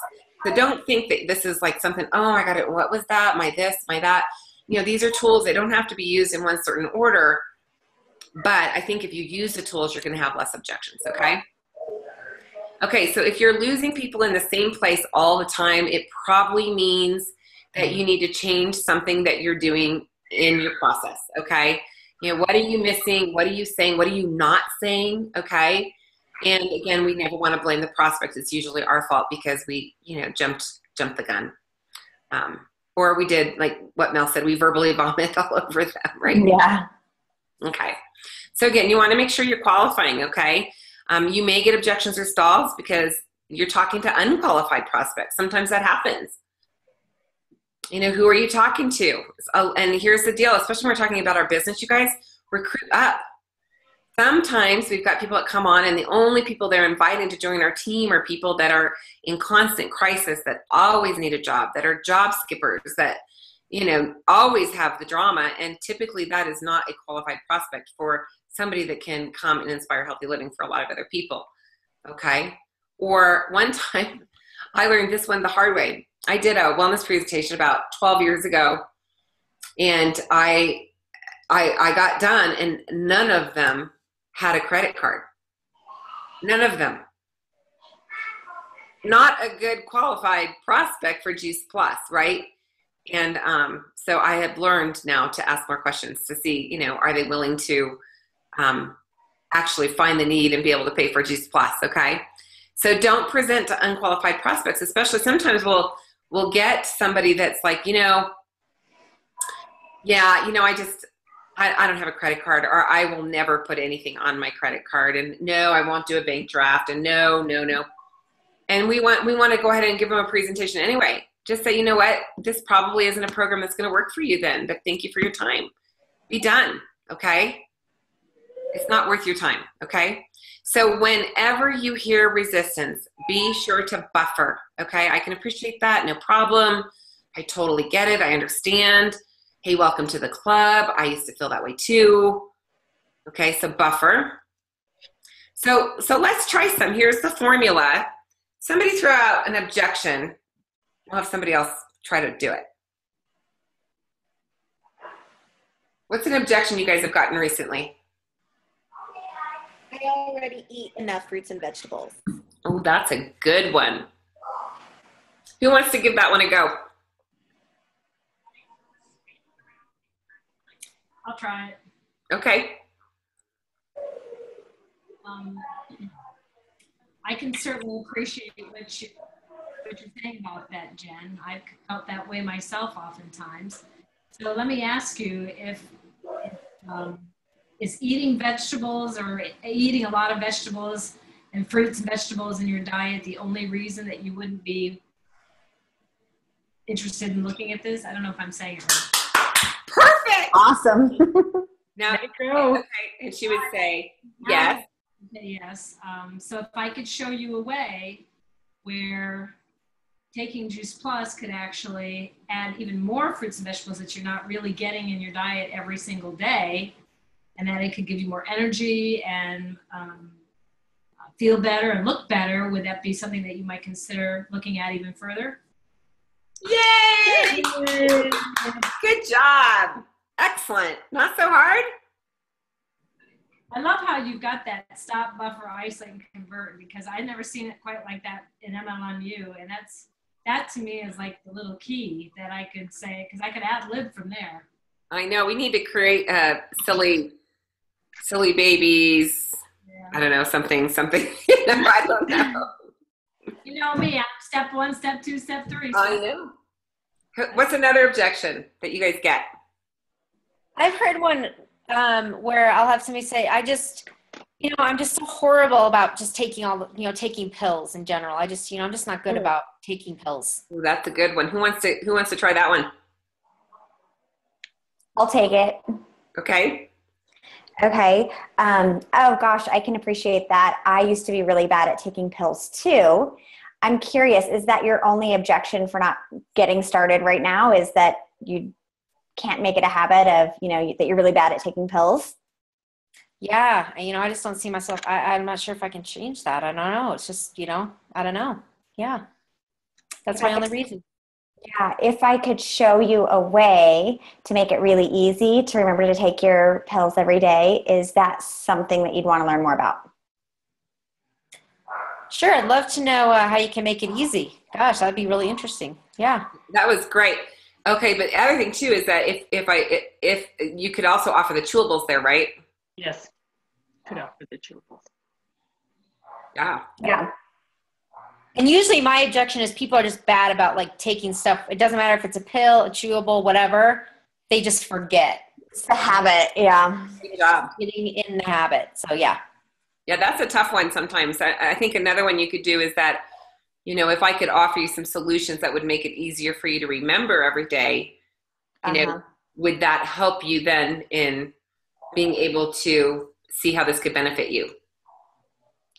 [SPEAKER 1] So don't think that this is like something, oh, I got it. What was that? My this, my that. These are tools. They don't have to be used in one certain order. But I think if you use the tools, you're going to have less objections, okay? Okay, so if you're losing people in the same place all the time, it probably means that you need to change something that you're doing in your process, okay? What are you missing? What are you saying? What are you not saying, okay? And again, we never want to blame the prospect. It's usually our fault because we, jumped the gun. Or we did, like what Mel said, we verbally vomit all over them, right?
[SPEAKER 3] Yeah.
[SPEAKER 1] Okay. So again, you want to make sure you're qualifying, okay? You may get objections or stalls because you're talking to unqualified prospects. Sometimes that happens. Who are you talking to? And here's the deal, especially when we're talking about our business, you guys, recruit up. Sometimes we've got people that come on and the only people they're inviting to join our team are people that are in constant crisis, that always need a job, that are job skippers, that, always have the drama. And typically that is not a qualified prospect for somebody that can come and inspire healthy living for a lot of other people. Okay. Or one time I learned this one the hard way. I did a wellness presentation about 12 years ago, and I got done, and none of them had a credit card. None of them. Not a good qualified prospect for Juice Plus, right? And so I had learned now to ask more questions to see, are they willing to actually find the need and be able to pay for Juice Plus, okay? So don't present to unqualified prospects, especially sometimes we'll get somebody that's like, I don't have a credit card, or I will never put anything on my credit card, and no, I won't do a bank draft, and no. And we want to go ahead and give them a presentation anyway. Just say, you know what, this probably isn't a program that's going to work for you then, but thank you for your time. Be done, okay? It's not worth your time, okay? So whenever you hear resistance, be sure to buffer, okay? I can appreciate that, no problem. I totally get it, I understand. Hey, welcome to the club. I used to feel that way too. Okay, so buffer. So let's try some. Here's the formula. Somebody throw out an objection. We'll have somebody else try to do it. What's an objection you guys have gotten recently?
[SPEAKER 4] I already eat enough fruits and vegetables.
[SPEAKER 1] Oh, that's a good one. Who wants to give that one a go?
[SPEAKER 5] I'll try it.
[SPEAKER 1] Okay.
[SPEAKER 5] I can certainly appreciate what you're saying about that, Jen. I've felt that way myself oftentimes. So let me ask you if is eating vegetables or eating a lot of vegetables and fruits and vegetables in your diet the only reason that you wouldn't be interested in looking at this? I don't know if I'm saying it right.
[SPEAKER 1] Perfect.
[SPEAKER 3] Awesome.
[SPEAKER 1] Now, okay, and she would say, yes.
[SPEAKER 5] Yes. So if I could show you a way where taking Juice Plus could actually add even more fruits and vegetables that you're not really getting in your diet every single day, and that it could give you more energy and feel better and look better, would that be something that you might consider looking at even further?
[SPEAKER 1] Yay! Good job. Excellent. Not so hard?
[SPEAKER 5] I love how you've got that stop, buffer, isolate, and convert, because I've never seen it quite like that in MLMU, and that to me is like the little key that I could say, because I could ad-lib from there.
[SPEAKER 1] I know. We need to create silly babies. Yeah. I don't know, something. I don't know.
[SPEAKER 5] You know me, I'm step 1, step 2, step 3. So.
[SPEAKER 1] I know. What's another objection that you guys get?
[SPEAKER 4] I've heard one where I'll have somebody say, I'm just so horrible about just taking taking pills in general. I'm just not good about taking pills.
[SPEAKER 1] Ooh, that's a good one. Who wants to try that one?
[SPEAKER 3] I'll take it.
[SPEAKER 1] Okay.
[SPEAKER 3] Okay. Oh gosh, I can appreciate that. I used to be really bad at taking pills too. I'm curious, is that your only objection for not getting started right now? Is that you can't make it a habit of, that you're really bad at taking pills?
[SPEAKER 4] Yeah. I just don't see myself. I'm not sure if I can change that. I don't know. It's just, I don't know. Yeah. That's my only reason.
[SPEAKER 3] Yeah. If I could show you a way to make it really easy to remember to take your pills every day, is that something that you'd want to learn more about?
[SPEAKER 4] Sure. I'd love to know how you can make it easy. Gosh, that'd be really interesting. Yeah.
[SPEAKER 1] That was great. Okay. But the other thing too, is that if you could also offer the chewables there, right?
[SPEAKER 2] Yes. Could offer the chewables.
[SPEAKER 1] Yeah.
[SPEAKER 3] Yeah.
[SPEAKER 4] And usually my objection is people are just bad about like taking stuff. It doesn't matter if it's a pill, a chewable, whatever. They just forget.
[SPEAKER 3] It's the habit. Yeah.
[SPEAKER 1] Good job.
[SPEAKER 4] Getting in the habit. So yeah.
[SPEAKER 1] Yeah, that's a tough one sometimes. I think another one you could do is that, if I could offer you some solutions that would make it easier for you to remember every day, would that help you then in being able to see how this could benefit you?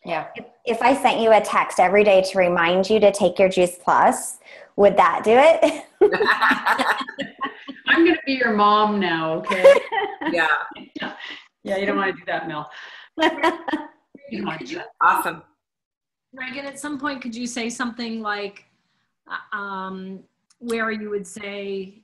[SPEAKER 4] Yeah.
[SPEAKER 3] If I sent you a text every day to remind you to take your Juice Plus, would that do it?
[SPEAKER 2] I'm going to be your mom now, okay?
[SPEAKER 1] Yeah.
[SPEAKER 2] Yeah, you don't want to do that, Mel.
[SPEAKER 1] Awesome.
[SPEAKER 5] Reagan, at some point, could you say something like, where you would say,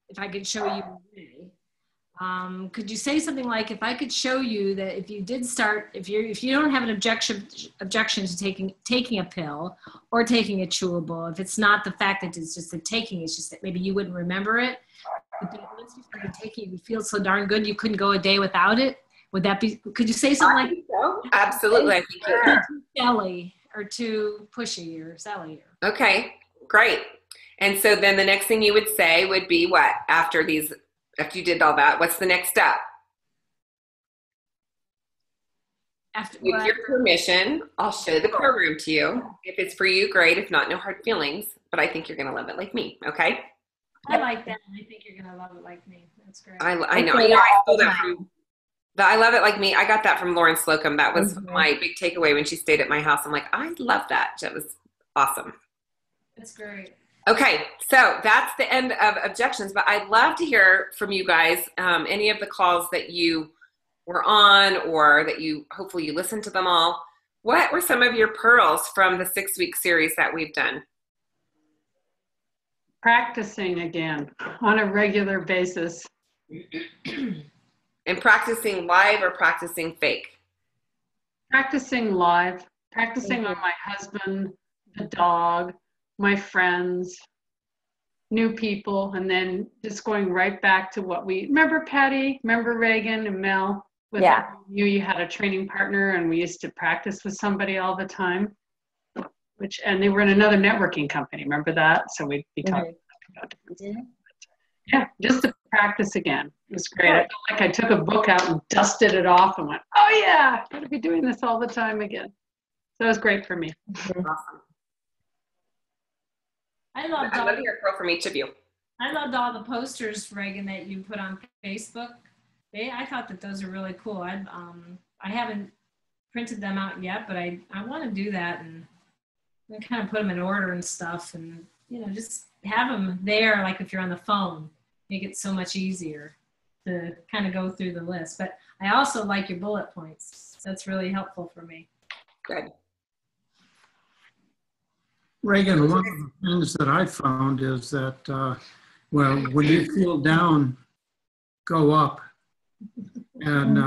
[SPEAKER 5] if I could show you a way, could you say something like, if I could show you that if you did start, if you don't have an objection to taking a pill or taking a chewable, if it's not the fact that it's just the taking, it's just that maybe you wouldn't remember it, but then once you started taking it, you feel so darn good you couldn't go a day without it. Would that be? Could you say something like?
[SPEAKER 1] So. Absolutely, I think you
[SPEAKER 5] Too jelly or too pushy or selly.
[SPEAKER 1] Okay, great. And so then the next thing you would say would be what? After you did all that, what's the next step? With your permission, I'll show the program to you. If it's for you, great. If not, no hard feelings. But I think you're going to love it like me, okay?
[SPEAKER 5] I like that. I think you're going to love it like me. That's great.
[SPEAKER 1] I know. I stole that from I love it like me. I got that from Lauren Slocum. That was my big takeaway when she stayed at my house. I'm like, I love that. That was awesome.
[SPEAKER 5] That's great.
[SPEAKER 1] Okay, so that's the end of objections, but I'd love to hear from you guys, any of the calls that you were on or that hopefully you listened to them all. What were some of your pearls from the 6-week series that we've done?
[SPEAKER 2] Practicing again on a regular basis.
[SPEAKER 1] And practicing live or practicing fake?
[SPEAKER 2] Practicing live, practicing on my husband, the dog, my friends, new people, and then just going right back to what remember Patty, remember Reagan and Mel?
[SPEAKER 3] Yeah.
[SPEAKER 2] You had a training partner and we used to practice with somebody all the time, and they were in another networking company, remember that? So we'd be talking about different stuff. Yeah, just to practice again. It was great. I felt like I took a book out and dusted it off and went, oh yeah, I'm going to be doing this all the time again. So it was great for me.
[SPEAKER 1] Awesome.
[SPEAKER 5] I loved
[SPEAKER 1] to hear a pearl from each of you.
[SPEAKER 5] I loved all the posters, Reagan, that you put on Facebook. I thought that those are really cool. I haven't printed them out yet, but I want to do that and kind of put them in order and stuff, and just have them there. Like if you're on the phone, make it so much easier to kind of go through the list. But I also like your bullet points. That's really helpful for me.
[SPEAKER 1] Good.
[SPEAKER 6] Reagan, one of the things that I found is that, when you feel down, go up. And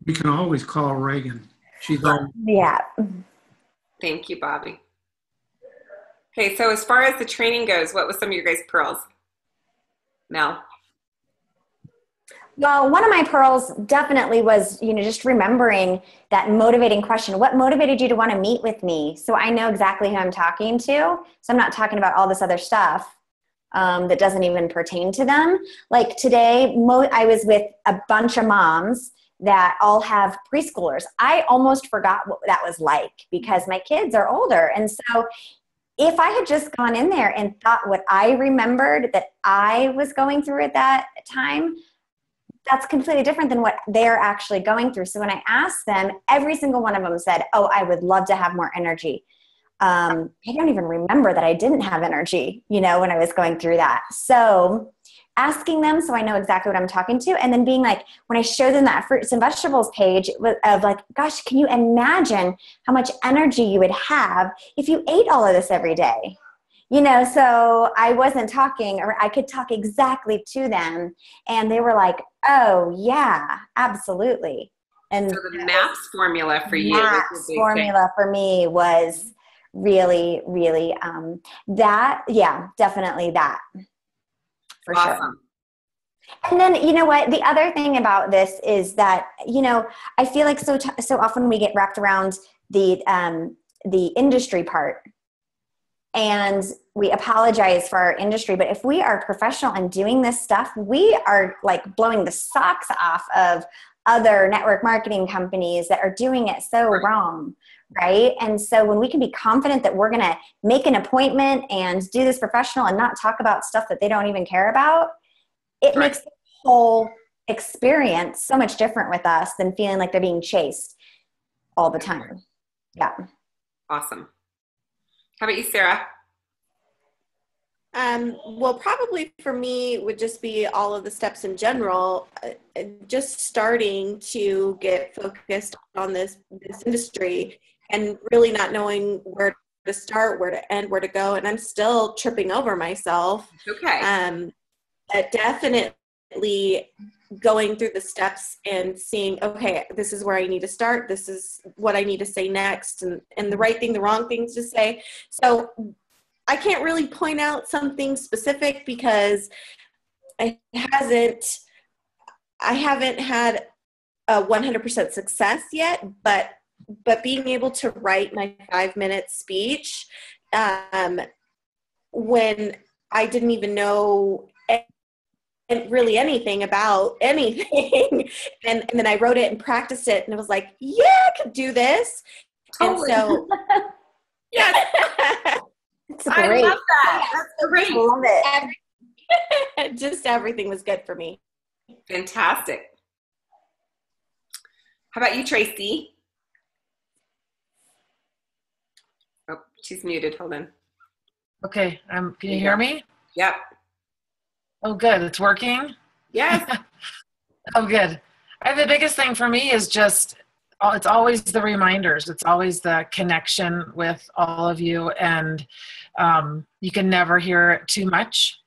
[SPEAKER 6] you can always call Reagan. She's always.
[SPEAKER 3] Yeah.
[SPEAKER 1] Thank you, Bobby. Okay, so as far as the training goes, what was some of your guys' pearls? Mel?
[SPEAKER 3] Well, one of my pearls definitely was, just remembering that motivating question. What motivated you to want to meet with me? So I know exactly who I'm talking to. So I'm not talking about all this other stuff that doesn't even pertain to them. Like today, I was with a bunch of moms that all have preschoolers. I almost forgot what that was like because my kids are older. And so if I had just gone in there and thought what I remembered that I was going through at that time, that's completely different than what they're actually going through. So when I asked them, every single one of them said, oh, I would love to have more energy. I don't even remember that I didn't have energy, when I was going through that. So asking them so I know exactly what I'm talking to, and then being like, when I show them that fruits and vegetables page of like, gosh, can you imagine how much energy you would have if you ate all of this every day? You know, so I wasn't talking, or I could talk exactly to them, and they were like, oh yeah, absolutely. And
[SPEAKER 1] so the MAPS formula for you.
[SPEAKER 3] MAPS formula for me was really, really that, yeah, definitely that. For
[SPEAKER 1] awesome.
[SPEAKER 3] Sure. And then, you know what, the other thing about this is that, you know, I feel like so often we get wrapped around the industry part, and we apologize for our industry. But if we are professional and doing this stuff, we are like blowing the socks off of other network marketing companies that are doing it so wrong, right? And so when we can be confident that we're going to make an appointment and do this professional and not talk about stuff that they don't even care about, it makes the whole experience so much different with us than feeling like they're being chased all the time. Yeah.
[SPEAKER 1] Awesome. How about you, Sarah?
[SPEAKER 7] Well, probably for me would just be all of the steps in general, just starting to get focused on this industry and really not knowing where to start, where to end, where to go. And I'm still tripping over myself.
[SPEAKER 1] Okay.
[SPEAKER 7] Definitely going through the steps and seeing, okay, this is where I need to start. This is what I need to say next, and the right thing, the wrong things to say. So I can't really point out something specific because I haven't had a 100% success yet, but being able to write my 5-minute speech when I didn't even know really anything about anything, and then I wrote it and practiced it, and it was like, yeah, I could do this.
[SPEAKER 3] Totally.
[SPEAKER 7] And so
[SPEAKER 3] yeah.
[SPEAKER 1] I love that. That's great.
[SPEAKER 3] I love it.
[SPEAKER 7] Just everything was good for me.
[SPEAKER 1] Fantastic. How about you, Tracy? Oh, she's muted. Hold on.
[SPEAKER 8] Okay. Can you hear me?
[SPEAKER 1] Yep.
[SPEAKER 8] Oh, good. It's working?
[SPEAKER 1] Yes.
[SPEAKER 8] Oh, good. The biggest thing for me is just, it's always the reminders. It's always the connection with all of you. And you can never hear it too much.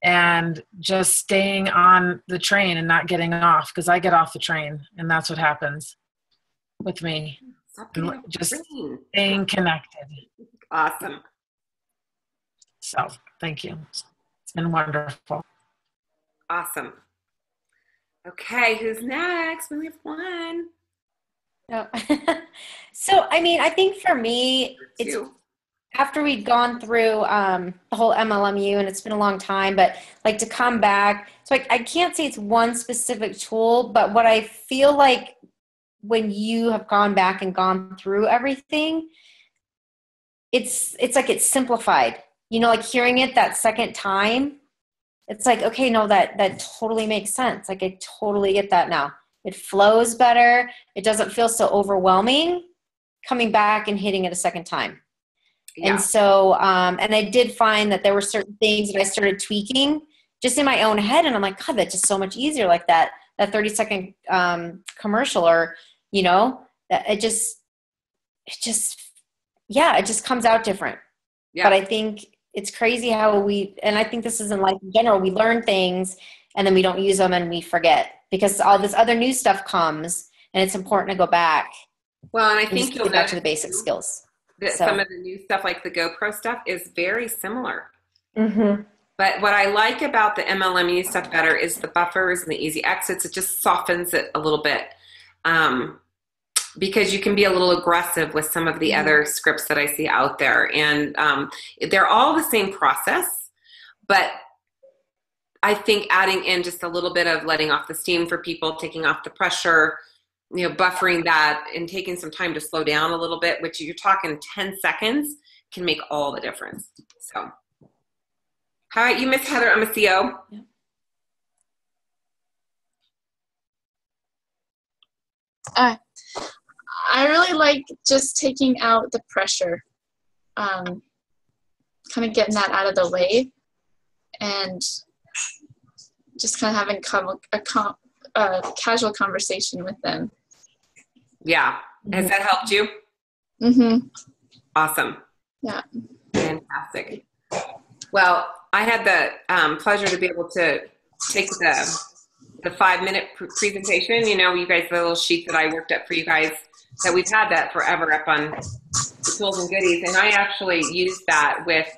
[SPEAKER 8] And just staying on the train and not getting off, because I get off the train and that's what happens with me. Just staying connected.
[SPEAKER 1] Awesome.
[SPEAKER 8] So thank you. It's been wonderful.
[SPEAKER 1] Awesome. Okay, who's next? We only have one.
[SPEAKER 4] No. So, I mean, I think for me, it's
[SPEAKER 1] Two.
[SPEAKER 4] after we'd gone through the whole MLMU, and it's been a long time, but like to come back. So I can't say it's one specific tool, but what I feel like when you have gone back and gone through everything, it's like it's simplified. You know, like hearing it that second time, it's like, okay, no, that totally makes sense. Like I totally get that now. It flows better. It doesn't feel so overwhelming coming back and hitting it a second time. Yeah. And so, and I did find that there were certain things that I started tweaking just in my own head. And I'm like, God, that's just so much easier. Like that 30-second commercial, or, you know, that it just comes out different. Yeah. But I think it's crazy how and I think this is in life in general, we learn things and then we don't use them and we forget because all this other new stuff comes, and it's important to go back.
[SPEAKER 1] Well, and I think
[SPEAKER 4] you'll go back to the basic skills.
[SPEAKER 1] Some of the new stuff, like the GoPro stuff, is very similar.
[SPEAKER 3] Mm-hmm.
[SPEAKER 1] But what I like about the MLMU stuff better is the buffers and the easy exits. It just softens it a little bit. Because you can be a little aggressive with some of the other scripts that I see out there. And they're all the same process, but I think adding in just a little bit of letting off the steam for people, taking off the pressure, you know, buffering that and taking some time to slow down a little bit, which you're talking 10 seconds, can make all the difference. So, how about you, Miss Heather? I'm a CO.
[SPEAKER 7] Yeah.
[SPEAKER 9] I really like just taking out the pressure, kind of getting that out of the way, and just kind of having a casual conversation with them.
[SPEAKER 1] Yeah. Has that helped you?
[SPEAKER 9] Mm-hmm.
[SPEAKER 1] Awesome.
[SPEAKER 9] Yeah.
[SPEAKER 1] Fantastic. Well, I had the pleasure to be able to take the 5-minute presentation. You know, you guys, the little sheet that I worked up for you guys, that we've had that forever up on the tools and goodies. And I actually used that with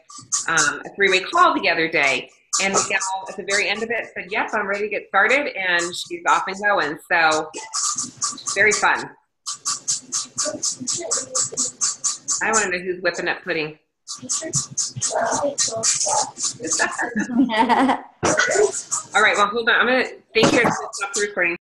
[SPEAKER 1] a 3-way call the other day. And the gal at the very end of it said, yep, I'm ready to get started. And she's off and going. So very fun. I want to know who's whipping up pudding. All right, well, hold on. I'm going to thank you. I'm going to stop the recording.